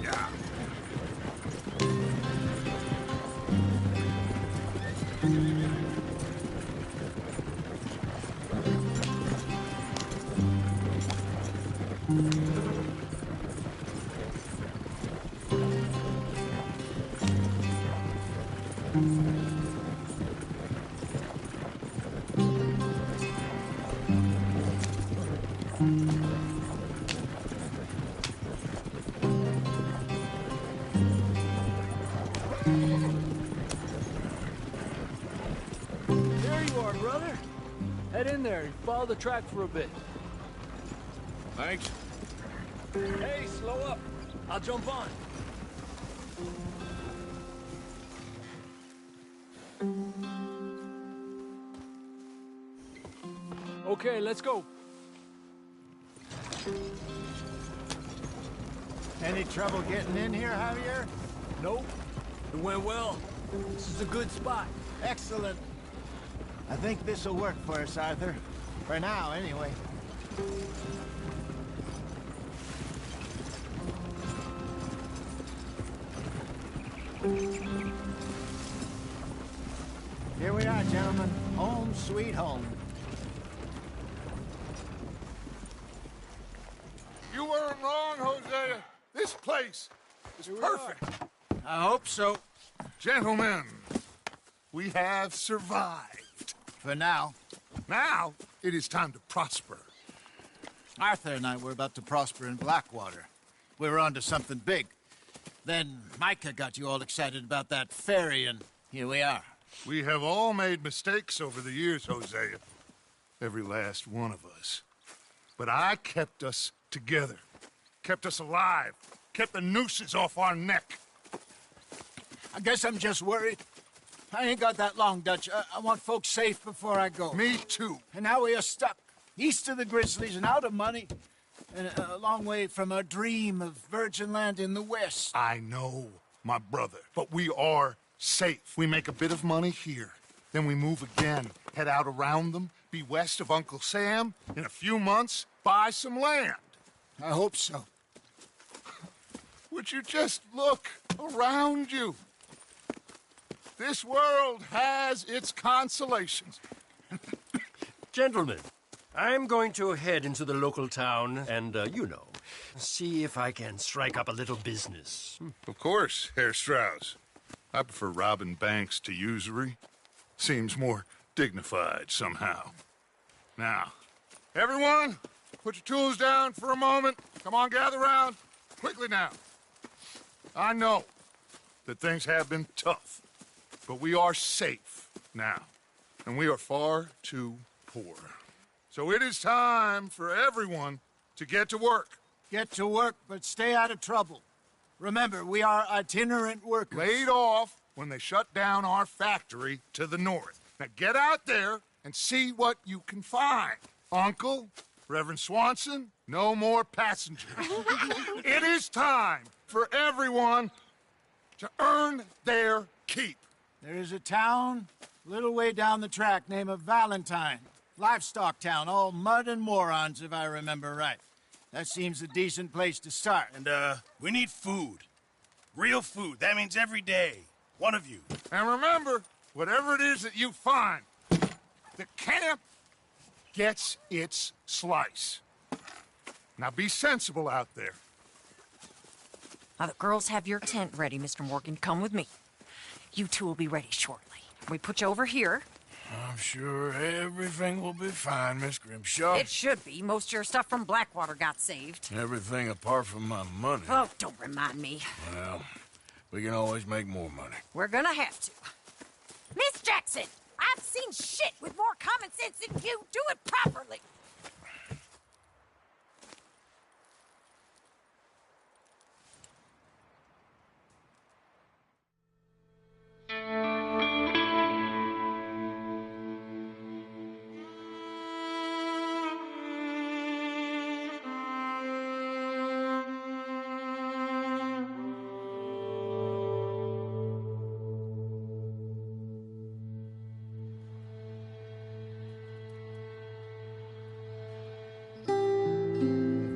Yeah. There you are, brother. Head in there and follow the track for a bit. Thanks. Hey, slow up. I'll jump on. Okay, let's go. Any trouble getting in here, Javier? Nope. It went well. This is a good spot. Excellent. I think this'll work for us, Arthur. For now, anyway. Here we are, gentlemen. Home sweet home. You weren't wrong, Hosea. This place is perfect. I hope so. Gentlemen, we have survived. For now. Now, it is time to prosper. Arthur and I were about to prosper in Blackwater. We were onto something big. Then Micah got you all excited about that ferry, and here we are. We have all made mistakes over the years, Hosea. Every last one of us. But I kept us together. Kept us alive. Kept the nooses off our neck. I guess I'm just worried. I ain't got that long, Dutch. I want folks safe before I go. Me too. And now we are stuck. East of the Grizzlies and out of money. And a long way from our dream of virgin land in the west. I know, my brother. But we are safe. We make a bit of money here. Then we move again. Head out around them. Be west of Uncle Sam. In a few months, buy some land. I hope so. Would you just look around you? This world has its consolations. Gentlemen, I'm going to head into the local town and, see if I can strike up a little business. Of course, Herr Strauss. I prefer robbing banks to usury. Seems more dignified somehow. Now, everyone, put your tools down for a moment. Come on, gather round. Quickly now. I know that things have been tough, but we are safe now, and we are far too poor. So it is time for everyone to get to work. Get to work, but stay out of trouble. Remember, we are itinerant workers. Laid off when they shut down our factory to the north. Now get out there and see what you can find. Uncle, Reverend Swanson, no more passengers. It is time for everyone to earn their keep. There is a town a little way down the track named Valentine. Livestock town, all mud and morons, if I remember right. That seems a decent place to start. And, we need food. Real food. That means every day. One of you. And remember, whatever it is that you find, the camp gets its slice. Now be sensible out there. Now, the girls have your tent ready, Mr. Morgan. Come with me. You two will be ready shortly. We put you over here. I'm sure everything will be fine, Miss Grimshaw. It should be. Most of your stuff from Blackwater got saved. Everything apart from my money. Oh, don't remind me. Well, we can always make more money. We're gonna have to. Miss Jackson, I've seen shit with more common sense than you. Do it properly.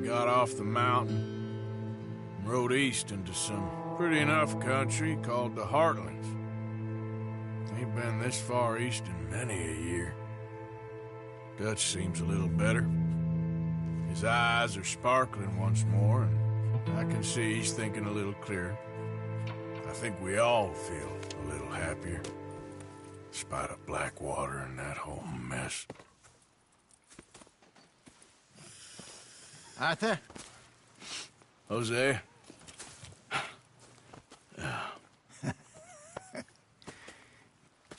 Got off the mountain, rode east into some pretty enough country called the Heartlands. Ain't been this far east in many a year. Dutch seems a little better. His eyes are sparkling once more, and I can see he's thinking a little clearer. I think we all feel a little happier, in spite of Blackwater and that whole mess. Arthur? Jose?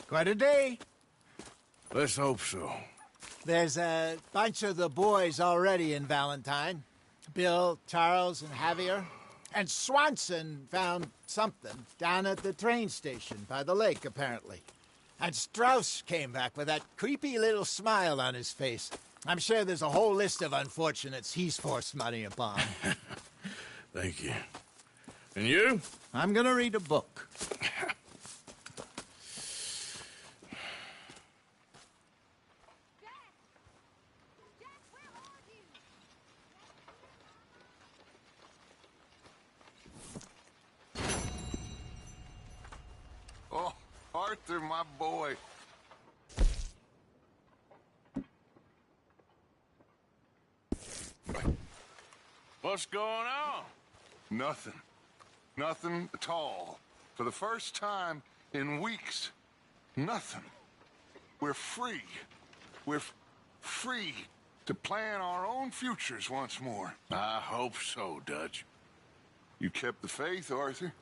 Quite a day. Let's hope so. There's a bunch of the boys already in Valentine. Bill, Charles, and Javier. And Swanson found something down at the train station by the lake, apparently. And Strauss came back with that creepy little smile on his face. I'm sure there's a whole list of unfortunates he's forced money upon. Thank you. And you? I'm gonna read a book. Oh, Arthur, my boy. What's going on? Nothing. Nothing at all. For the first time in weeks, nothing. We're free. We're free to plan our own futures once more. I hope so, Dutch. You kept the faith, Arthur.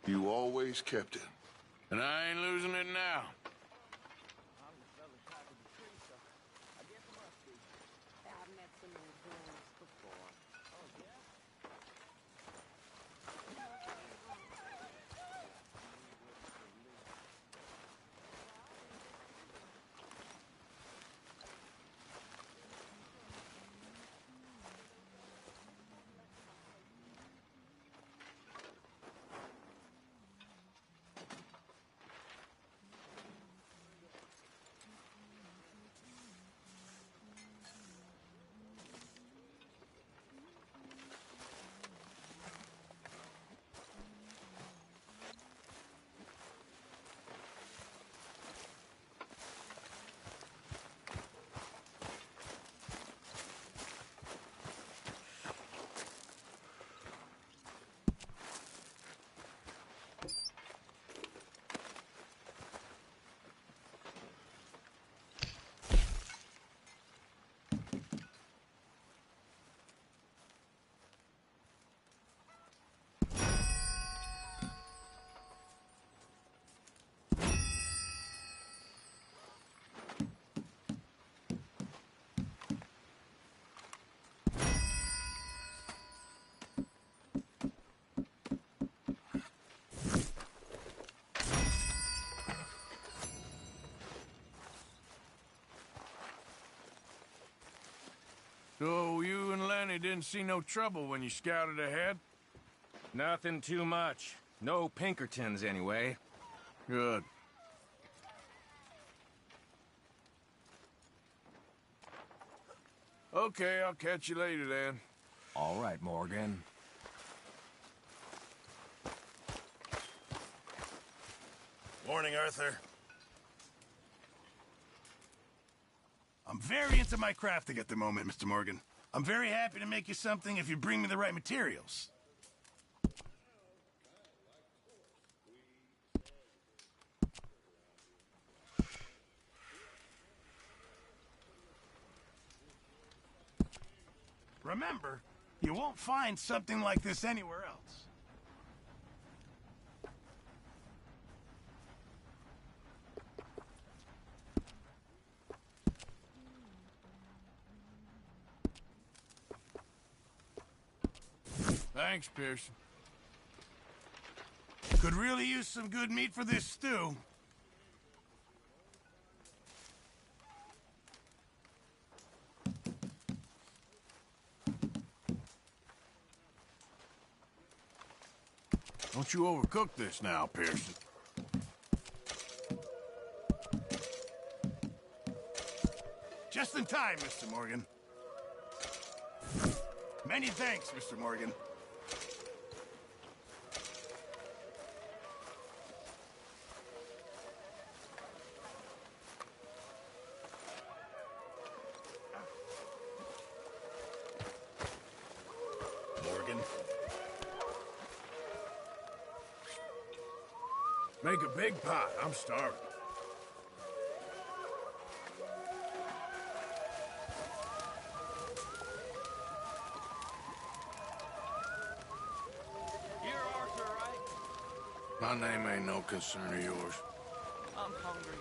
You always kept it. And I ain't losing it now. So you and Lenny didn't see no trouble when you scouted ahead? Nothing too much. No Pinkertons, anyway. Good. Okay, I'll catch you later then. All right, Morgan. Morning, Arthur. I'm very into my crafting at the moment, Mr. Morgan. I'm very happy to make you something if you bring me the right materials. Remember, you won't find something like this anywhere else. Thanks, Pearson. Could really use some good meat for this stew. Don't you overcook this now, Pearson. Just in time, Mr. Morgan. Many thanks, Mr. Morgan. Morgan. Make a big pot. I'm starving. You're Arthur, right? My name ain't no concern of yours. I'm hungry.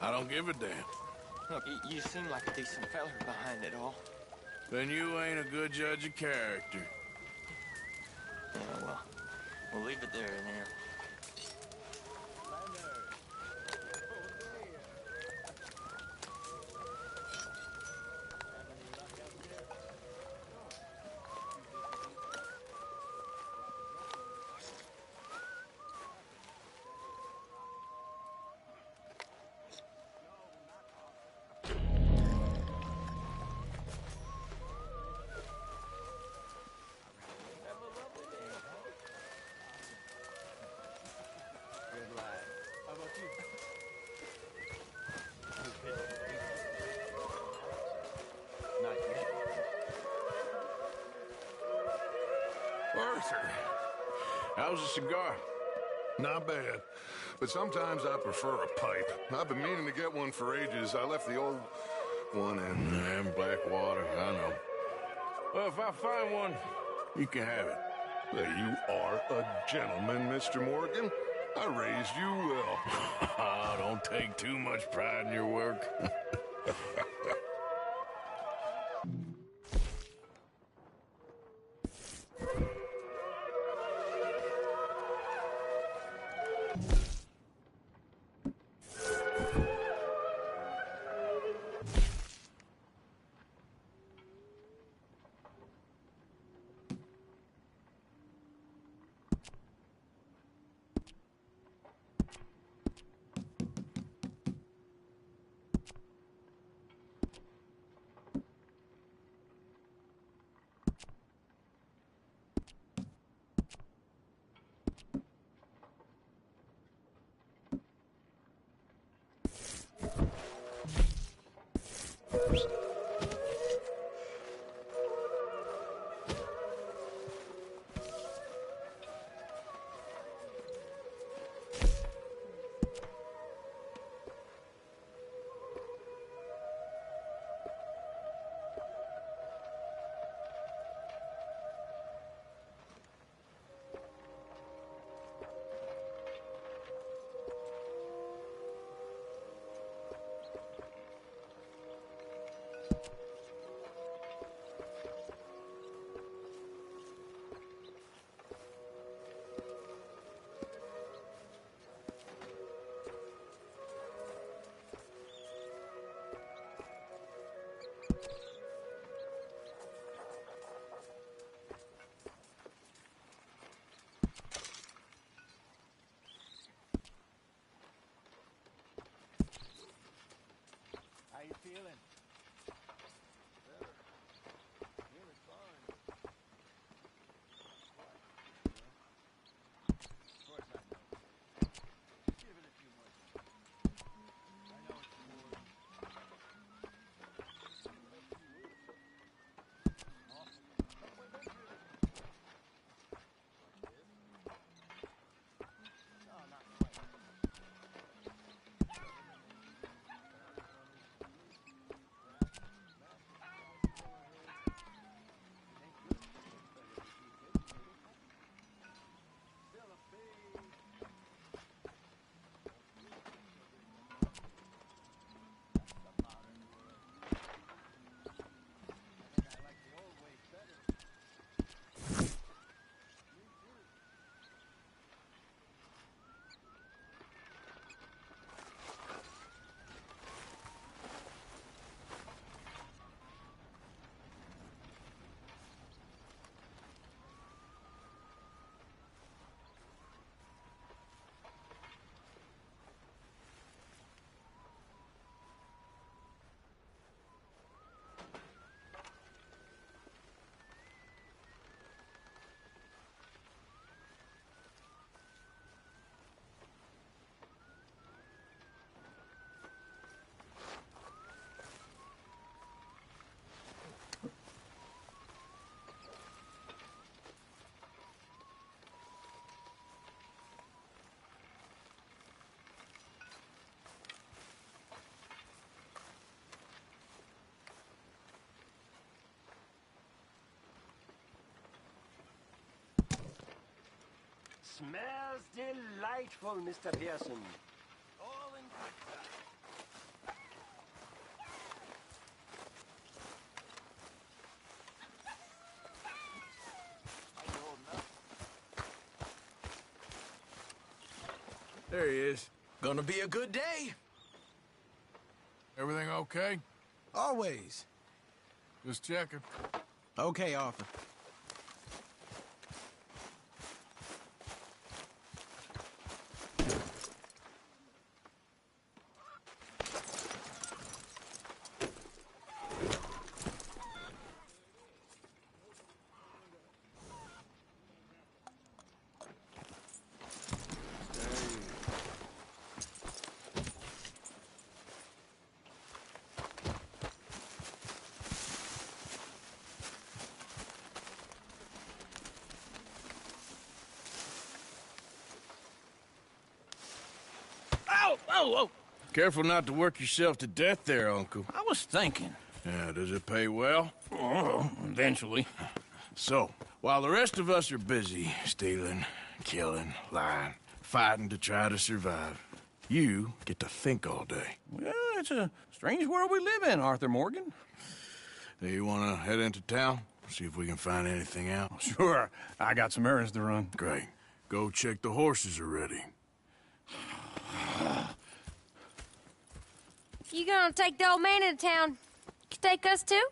I don't give a damn. Look, you seem like a decent fella behind it all. Then you ain't a good judge of character. Yeah, well, we'll leave it there then. Arthur, how's the cigar? Not bad. But sometimes I prefer a pipe. I've been meaning to get one for ages. I left the old one in Blackwater, I know. Well, if I find one, you can have it. You are a gentleman, Mr. Morgan. I raised you well. Oh, don't take too much pride in your work. smells delightful, Mr. Pearson. All in good time. There he is. Gonna be a good day. Everything okay? Always. Just checking. Okay, Arthur. Whoa! Careful not to work yourself to death there, Uncle. I was thinking. Yeah, does it pay well? Oh, eventually. So, while the rest of us are busy stealing, killing, lying, fighting to try to survive, you get to think all day. Well, it's a strange world we live in, Arthur Morgan. Do you want to head into town? See if we can find anything out? Sure. I got some errands to run. Great. Go check the horses are ready. You gonna take the old man into town? You take us too?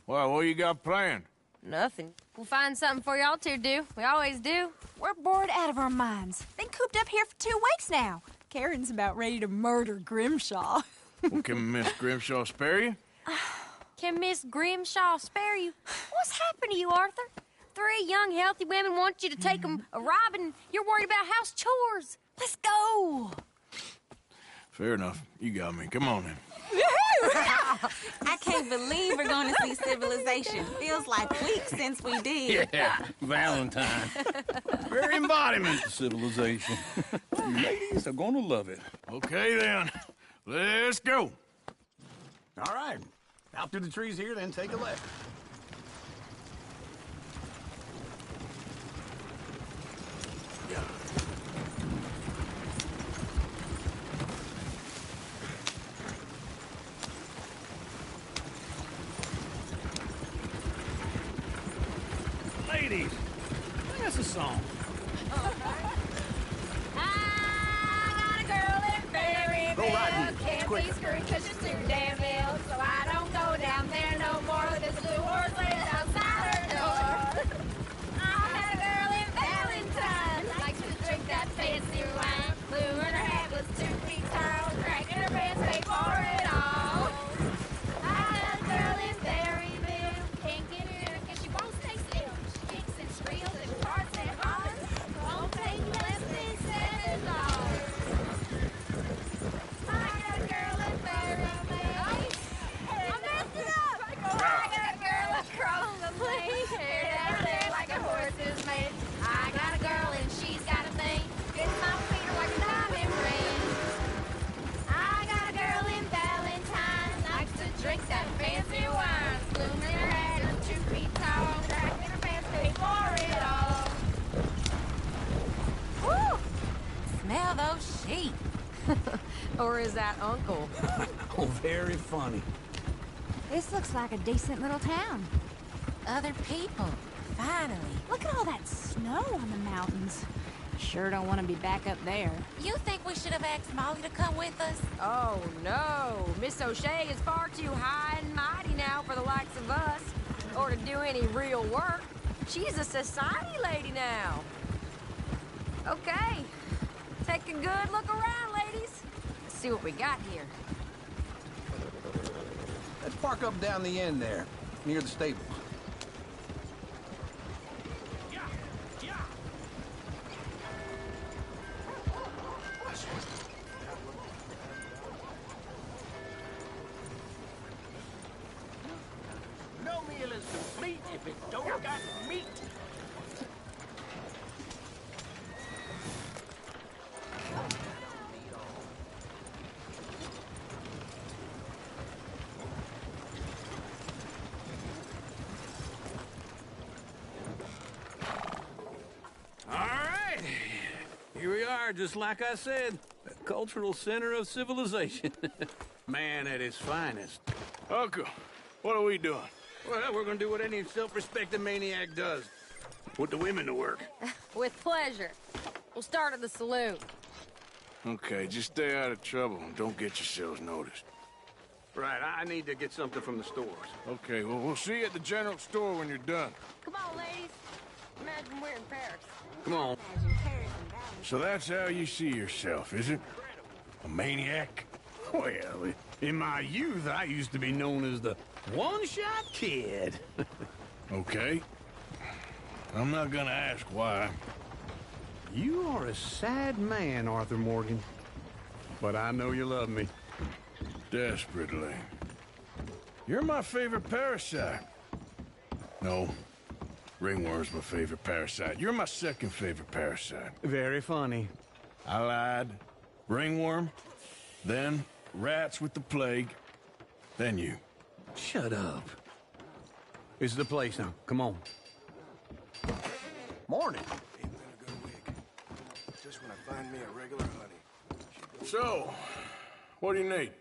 Well, what you got planned? Nothing. We'll find something for y'all to do. We always do. We're bored out of our minds. Been cooped up here for 2 weeks now. Karen's about ready to murder Grimshaw. Well, can Miss Grimshaw spare you? Can Miss Grimshaw spare you? What's happened to you, Arthur? 3 young, healthy women want you to take them a robbing. You're worried about house chores. Let's go. Fair enough. You got me. Come on, then. I can't believe we're going to see civilization. Feels like weeks since we did. Yeah, Valentine. Very embodiment of civilization. You ladies are gonna love it. Okay, then. Let's go. All right. Out through the trees here, then take a left. Ladies, sing us a song. I got a girl in Berryville. Can't be screwed 'cause she's too damn ill. So I don't go down there no more with this blue horse laid outside her door. I had a girl in Valentine. Likes to drink that fancy wine. Blue in her hat was 2 feet tall. Cracking her pants, paid for it all. I had a girl in Berryville. Can't get her 'cause she won't stay still. She kicks and squeals and farts and hollers. Won't take less than $7. I got a girl in Berryville. I messed it up. I got a girl across the place. Hair down there like a horse's mane. I got a girl and she's got a thing. Fits my feet like a diamond ring. I got a girl in Valentine. Likes to drink that fancy wine. Bloom in her hat is 2 feet tall. Cracking her pants, pay for it all. Woo! Smell those sheep. Or is that Uncle? Oh, very funny. This looks like a decent little town. Other people. Finally. Look at all that snow on the mountains. Sure don't want to be back up there. You think we should have asked Molly to come with us? Oh, no. Miss O'Shea is far too high and mighty now for the likes of us, or to do any real work. She's a society lady now. Okay. Take a good look around, ladies. Let's see what we got here. Let's park up down the end there, near the stables. No meal is complete if it don't got meat. All right, are, just like I said. The cultural center of civilization. Man at his finest. Uncle, what are we doing? Well, we're gonna do what any self-respecting maniac does. Put the women to work. With pleasure. We'll start at the saloon. Okay, just stay out of trouble and don't get yourselves noticed. Right, I need to get something from the stores. Okay, well, we'll see you at the general store when you're done. Come on, ladies. Imagine we're in Paris. Come on. So that's how you see yourself, is it? A maniac? Well, in my youth, I used to be known as the one-shot kid. Okay. I'm not gonna ask why. You are a sad man, Arthur Morgan. But I know you love me. Desperately. You're my favorite parasite. No. Ringworm's my favorite parasite. You're my second favorite parasite. Very funny. I lied. Ringworm, then rats with the plague, then you. Shut up. This is the place now. Come on. Morning. Just when I find me a regular honey. So, what do you need?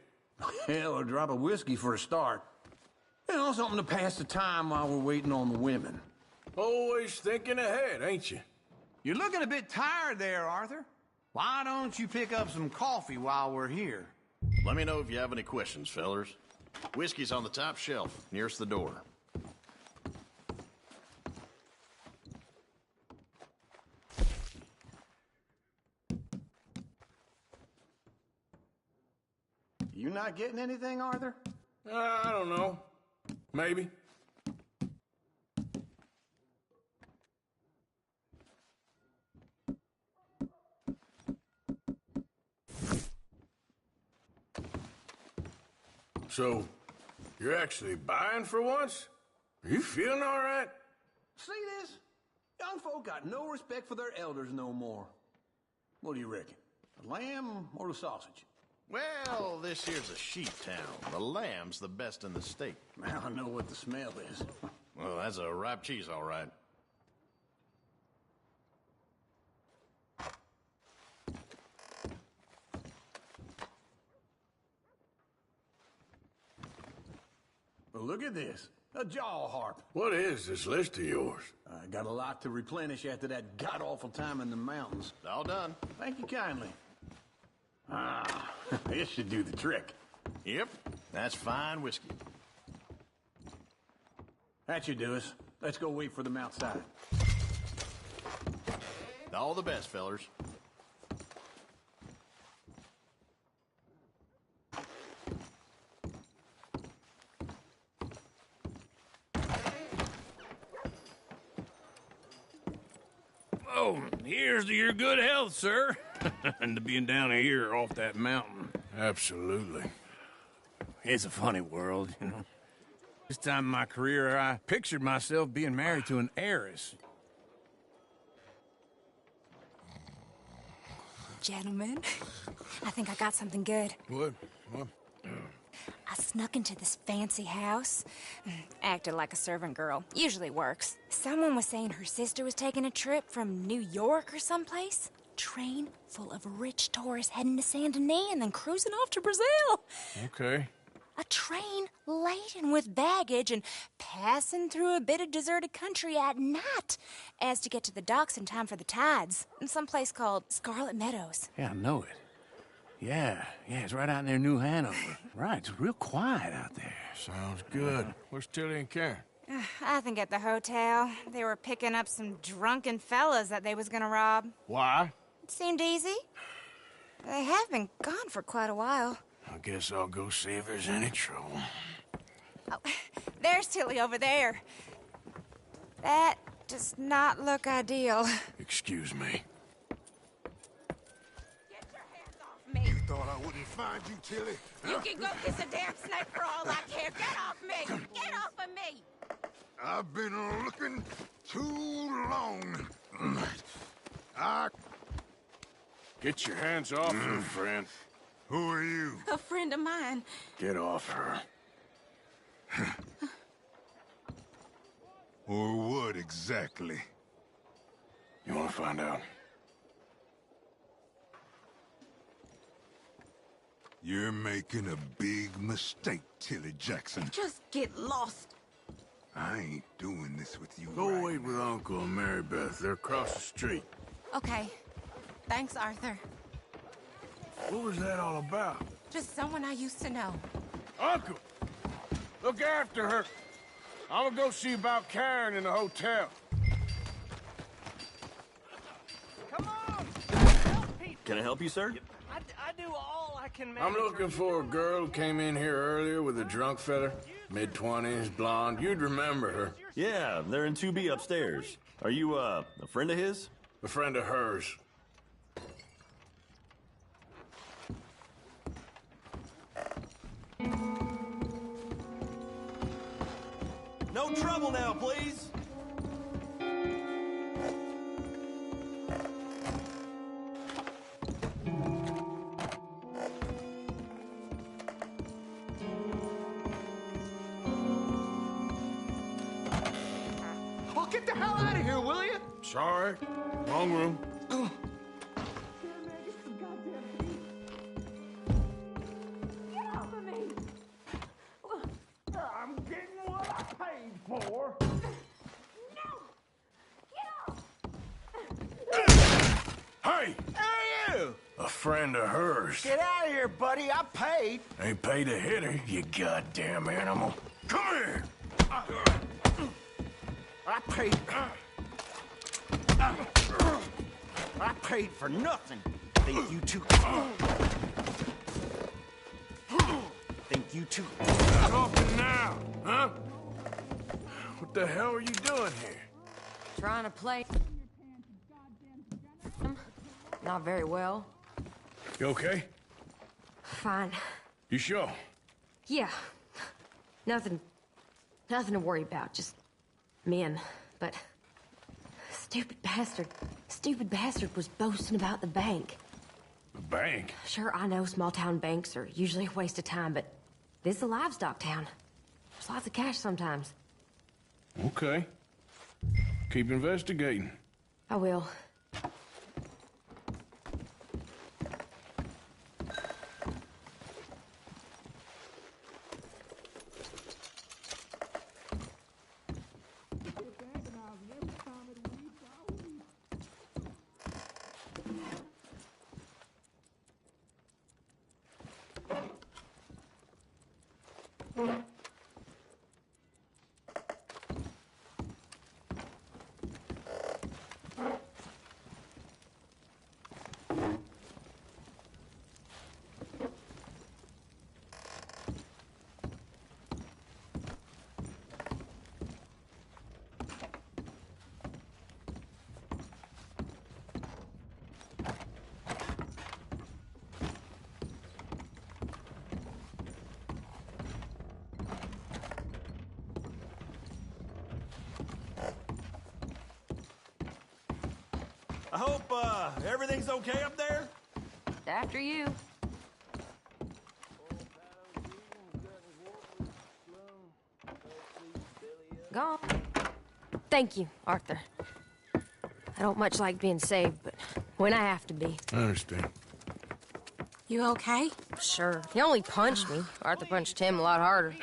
Hell, a drop of whiskey for a start. You know, something to pass the time while we're waiting on the women. Always thinking ahead, ain't you? You're looking a bit tired there, Arthur. Why don't you pick up some coffee while we're here? Let me know if you have any questions, fellers. Whiskey's on the top shelf, nearest the door. You not getting anything, Arthur? I don't know. Maybe. So, you're actually buying for once? Are you feeling all right? See this? Young folk got no respect for their elders no more. What do you reckon? The lamb or the sausage? Well, this here's a sheep town. The lamb's the best in the state. Now I know what the smell is. Well, that's a ripe cheese, all right. Well, look at this. A jaw harp. What is this list of yours? I got a lot to replenish after that god-awful time in the mountains. All done. Thank you kindly. Ah, this should do the trick. Yep, that's fine whiskey. That should do us. Let's go wait for them outside. All the best, fellers. Oh, here's to your good health, sir. And to being down here off that mountain. Absolutely. It's a funny world, you know. This time in my career, I pictured myself being married to an heiress. Gentlemen, I think I got something good. What? I snuck into this fancy house. Acted like a servant girl. Usually works. Someone was saying her sister was taking a trip from New York or someplace. Train full of rich tourists heading to Saint Denis and then cruising off to Brazil. Okay. A train laden with baggage and passing through a bit of deserted country at night as to get to the docks in time for the tides in some place called Scarlet Meadows. Yeah, I know it. Yeah, it's right out near New Hanover. Right, it's real quiet out there. Sounds good. Where's Tilly and Karen? I think at the hotel. They were picking up some drunken fellas that they was gonna rob. Why? It seemed easy. They have been gone for quite a while. I guess I'll go see if there's any trouble. Oh, there's Tilly over there. That does not look ideal. Excuse me. Me. You thought I wouldn't find you, Tilly? You can go kiss a damn snake for all I care. Get off me! Get off of me! I've been looking too long. Get your hands off her, friend. Who are you? A friend of mine. Get off her. Or what exactly? You want to find out? You're making a big mistake, Tilly Jackson. Just get lost. I ain't doing this with you. Go wait with Uncle and Mary Beth. They're across the street. Okay. Thanks, Arthur. What was that all about? Just someone I used to know. Uncle! Look after her. I'm gonna go see about Karen in the hotel. Come on! Can I help you, sir? I do all I can manage. I'm looking for a girl who came in here earlier with a drunk fella. Mid-20s, blonde. You'd remember her. Yeah, they're in 2B upstairs. Are you, a friend of his? A friend of hers. No trouble now, please. Oh, get the hell out of here, will you? Sorry. Wrong room. I'm getting what I paid for. Hey! Hey, you! A friend of hers. Get out of here, buddy. I paid. Ain't paid to hit her, you goddamn animal. Come here! I paid. I paid for nothing. Think you two. Think you two. Talking now, huh? What the hell are you doing here? Trying to play. Not very well. You okay? Fine. You sure? Yeah. Nothing to worry about. Just men. But stupid bastard was boasting about the bank. The bank? Sure, I know small town banks are usually a waste of time, but this is a livestock town. There's lots of cash sometimes. Okay. Keep investigating. I will. I hope, everything's okay up there? After you. Gone. Thank you, Arthur. I don't much like being saved, but when I have to be. I understand. You okay? Sure. He only punched me. Arthur punched him a lot harder.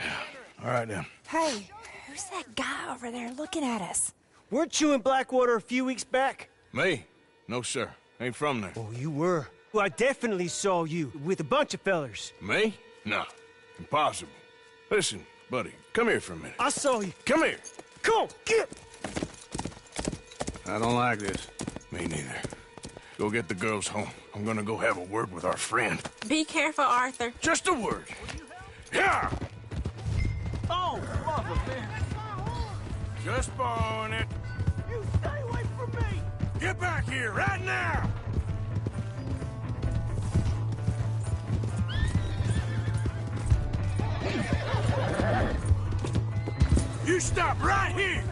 All right, then. Hey, who's that guy over there looking at us? Weren't you in Blackwater a few weeks back? Me? No, sir. Ain't from there. Oh, you were. Well, I definitely saw you with a bunch of fellers. Me? No. Impossible. Listen, buddy, come here for a minute. I saw you. Come here. Come on, get! I don't like this. Me neither. Go get the girls home. I'm gonna go have a word with our friend. Be careful, Arthur. Just a word. Yeah! Oh, mother, man. Just borrowing it. You stay away from me. Get back here right now! You stop right here!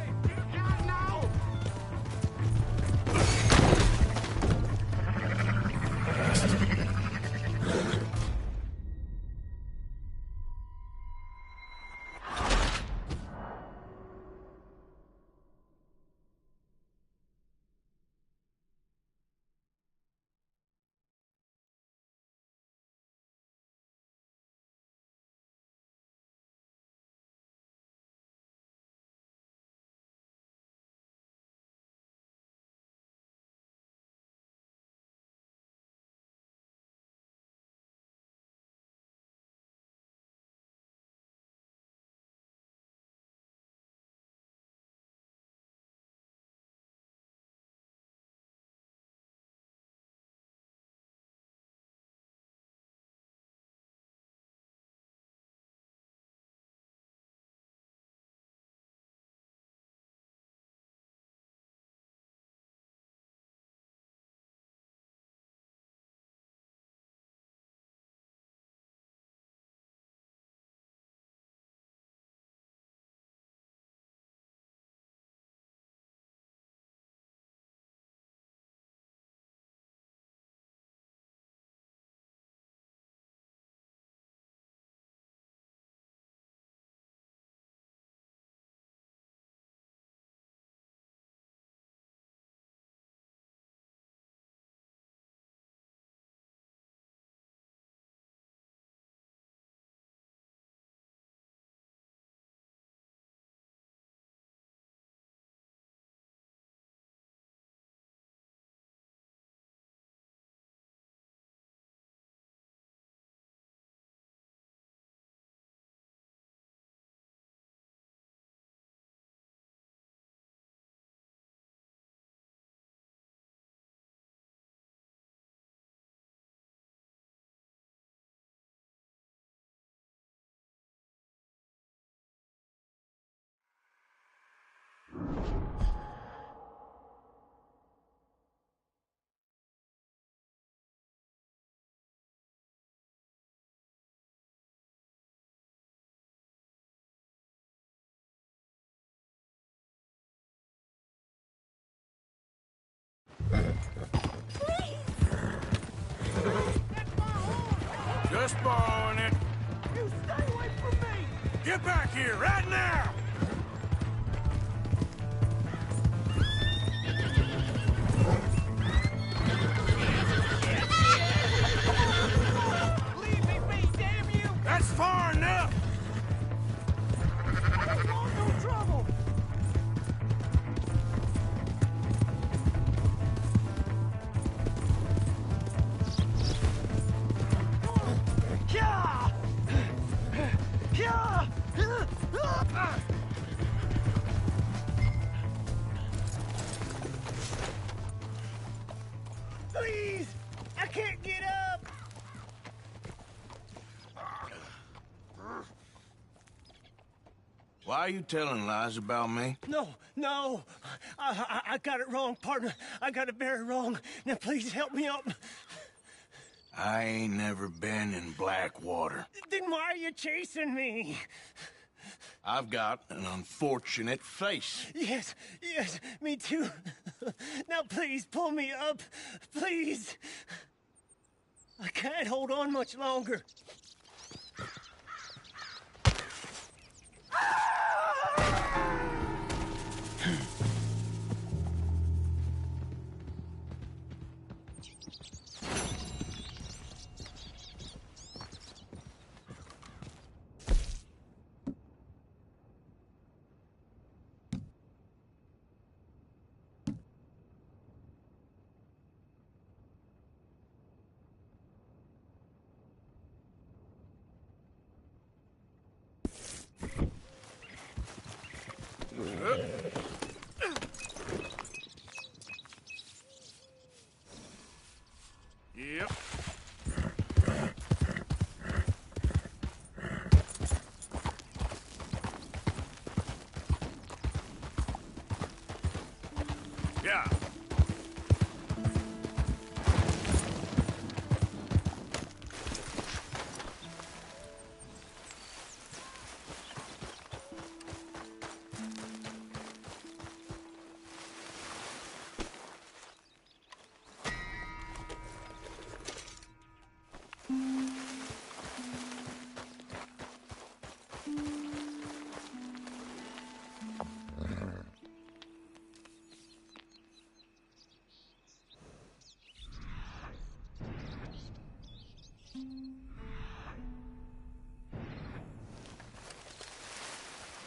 Just borrowing it. You stay away from me! Get back here, right now! Leave me be, damn you! That's far enough! I don't want no trouble! Yeah! Yeah! Please! I can't get up! Why are you telling lies about me? No. I got it wrong, partner. I got it very wrong. Now please help me up. I ain't never been in Blackwater. Then why are you chasing me? I've got an unfortunate face. Yes, me too. Now please pull me up. Please. I can't hold on much longer. Yep. Yeah.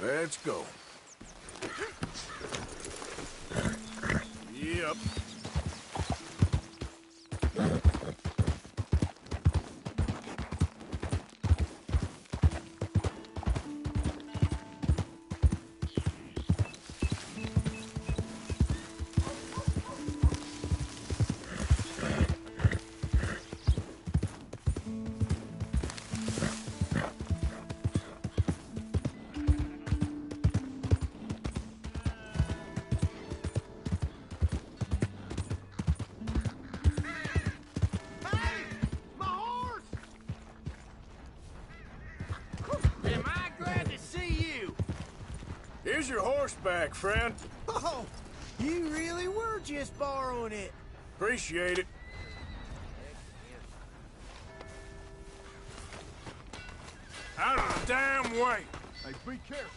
Let's go. Yep. Here's your horseback, friend. Oh, you really were just borrowing it. Appreciate it. Out of the damn way. Hey, be careful.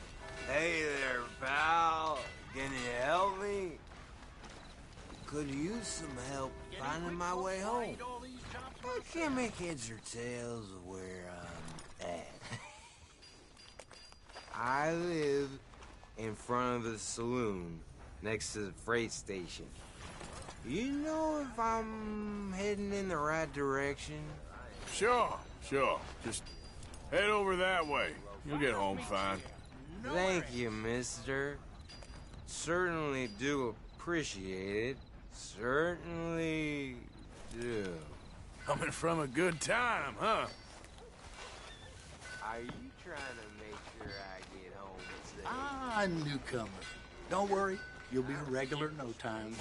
Hey there, pal. Can you help me? Could use some help finding my way home. I can't make heads or tails of where I'm at. I live in front of the saloon next to the freight station. You know if I'm heading in the right direction? Sure. Just head over that way. You'll get home fine. Thank you, mister. Certainly do appreciate it. Certainly do. Coming from a good time, huh? Are you trying to make sure I get home safe? Ah, newcomer. Don't worry, you'll be a regular in no time.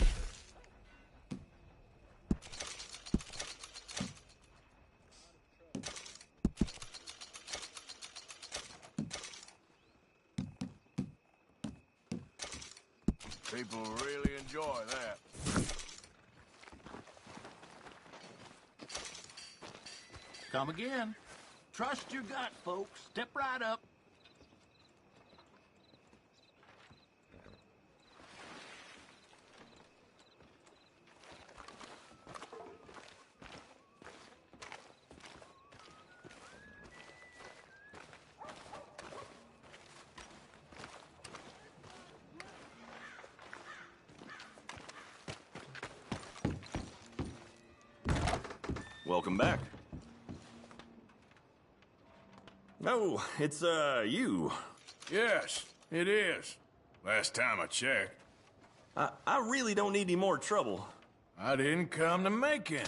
People really enjoy that. Come again. Trust your gut, folks. Step right up. Welcome back. Oh, it's, you. Yes, it is. Last time I checked. I really don't need any more trouble. I didn't come to make any.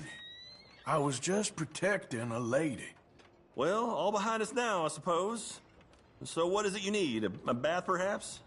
I was just protecting a lady. Well, all behind us now, I suppose. So what is it you need? A bath, perhaps?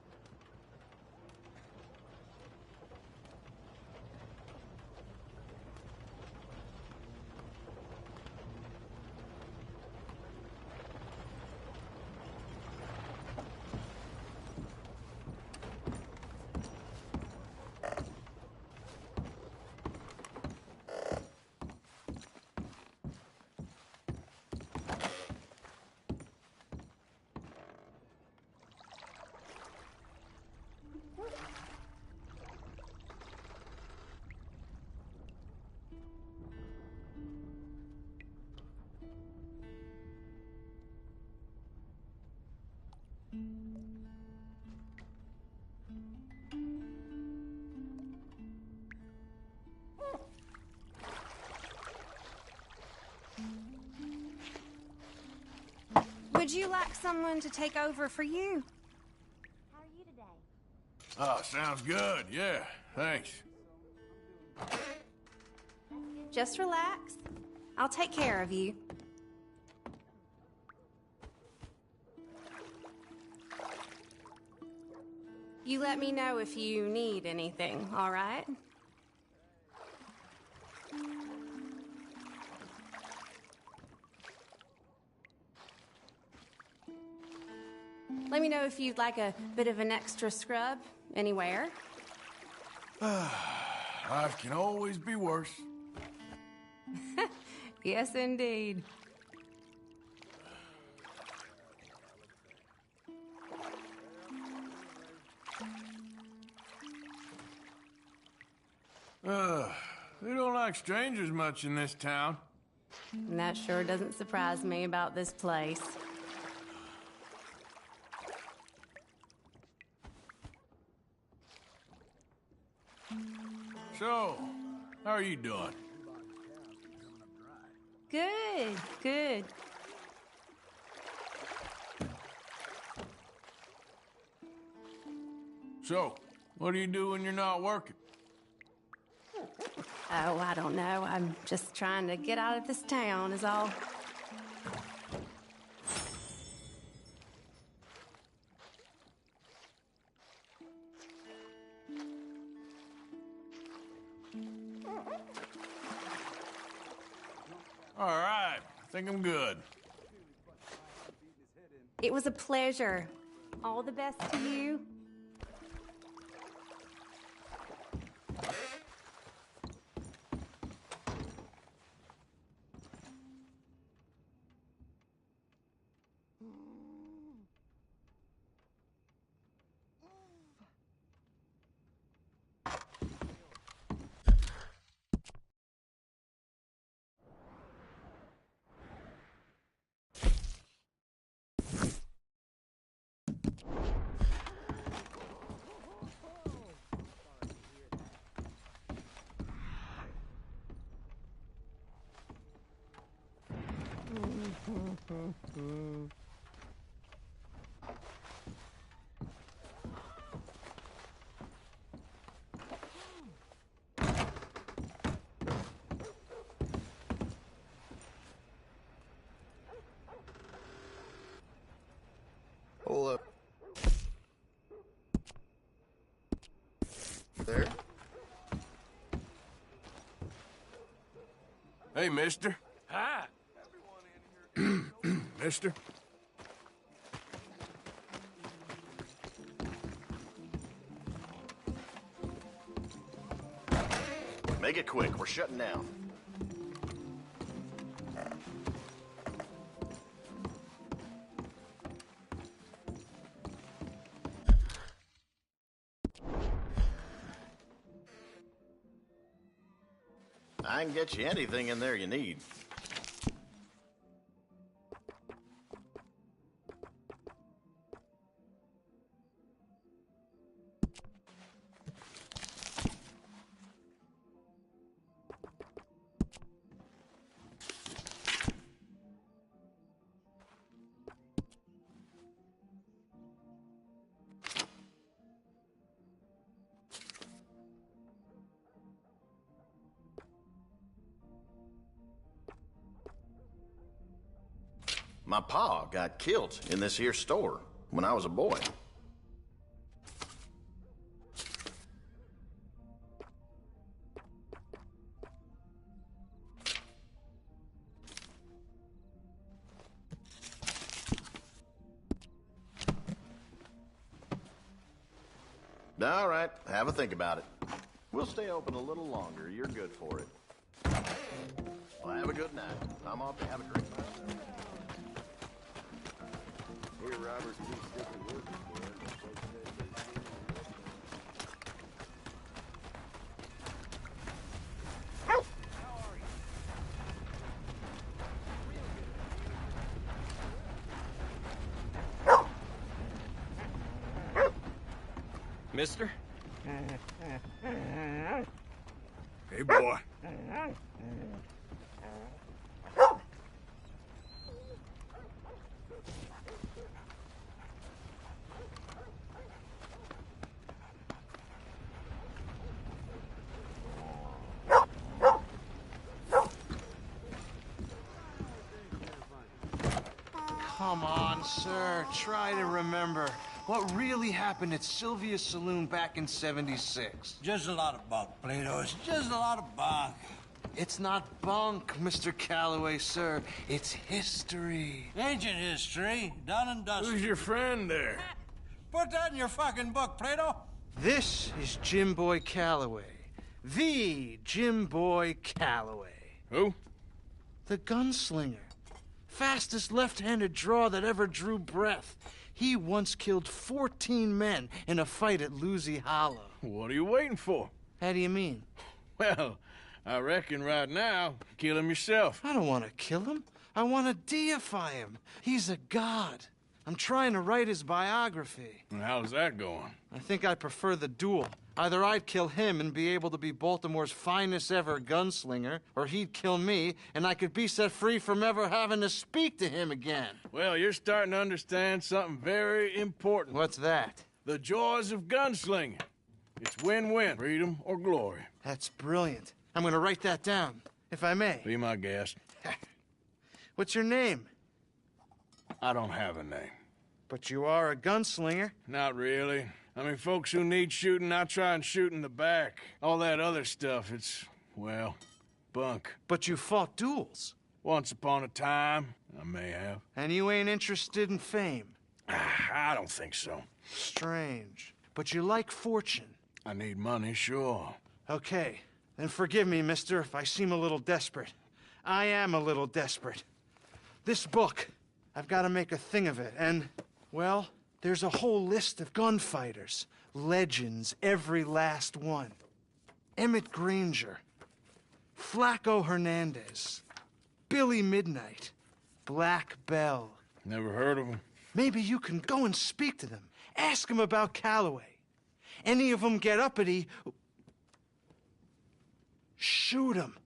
Would you like someone to take over for you? How are you today? Oh, sounds good. Yeah, thanks. Just relax. I'll take care of you. You let me know if you need anything, all right? Let me know if you'd like a bit of an extra scrub anywhere. Life can always be worse. Yes, indeed. They don't like strangers much in this town. And that sure doesn't surprise me about this place. So, how are you doing? Good, good. So, what do you do when you're not working? Oh, I don't know. I'm just trying to get out of this town is all. All right, I think I'm good. It was a pleasure. All the best to you. Hold up. There? Hey, mister. Hi. Mister? Make it quick. We're shutting down. I can get you anything in there you need. My pa got killed in this here store when I was a boy. All right, have a think about it. We'll stay open a little longer. You're good for it. Well, have a good night. I'm off to have a drink myself. Here, Robert, you stick to work for it. Mister? Hey, boy. Come on, sir. Try to remember. What really happened at Sylvia's Saloon back in '76? Just a lot of bunk, Plato. It's just a lot of bunk. It's not bunk, Mr. Calloway, sir. It's history. Ancient history, done and dusted. Who's your friend there? Put that in your fucking book, Plato. This is Jim Boy Calloway. The Jim Boy Calloway. Who? The gunslinger. Fastest left-handed draw that ever drew breath. He once killed 14 men in a fight at Lucy Hollow. What are you waiting for? How do you mean? Well, I reckon right now, kill him yourself. I don't want to kill him. I want to deify him. He's a god. I'm trying to write his biography. And how's that going? I think I prefer the duel. Either I'd kill him and be able to be Baltimore's finest ever gunslinger, or he'd kill me and I could be set free from ever having to speak to him again. Well, you're starting to understand something very important. What's that? The joys of gunslinging. It's win-win, freedom or glory. That's brilliant. I'm going to write that down, if I may. Be my guest. What's your name? I don't have a name. But you are a gunslinger. Not really. I mean, folks who need shooting, I try and shoot in the back. All that other stuff, it's, well, bunk. But you fought duels. Once upon a time, I may have. And you ain't interested in fame? I don't think so. Strange. But you like fortune. I need money, sure. Okay. Then forgive me, mister, if I seem a little desperate. I am a little desperate. This book, I've got to make a thing of it, and, well, there's a whole list of gunfighters. Legends, every last one. Emmett Granger, Flaco Hernandez, Billy Midnight, Black Bell. Never heard of them. Maybe you can go and speak to them. Ask them about Calloway. Any of them get uppity, shoot them.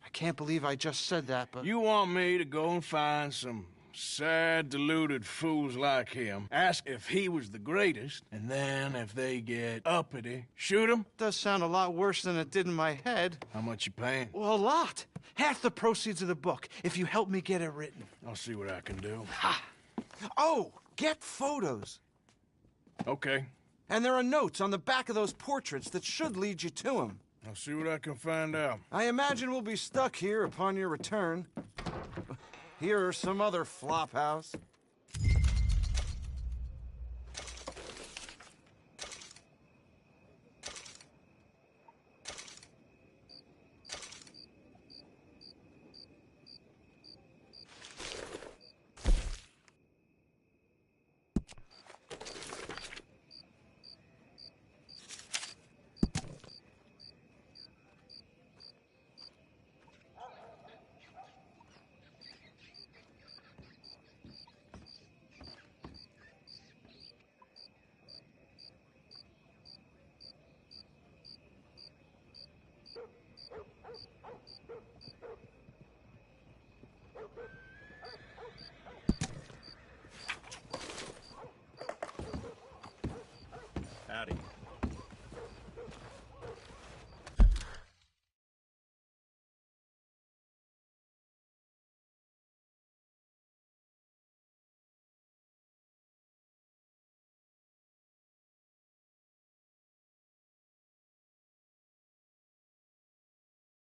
I can't believe I just said that, but... You want me to go and find some sad, deluded fools like him, ask if he was the greatest, and then if they get uppity, shoot him? Does sound a lot worse than it did in my head. How much you paying? Well, a lot. Half the proceeds of the book, if you help me get it written. I'll see what I can do. Ha! Oh, get photos. Okay. And there are notes on the back of those portraits that should lead you to him. I'll see what I can find out. I imagine we'll be stuck here upon your return. Here are some other flophouse.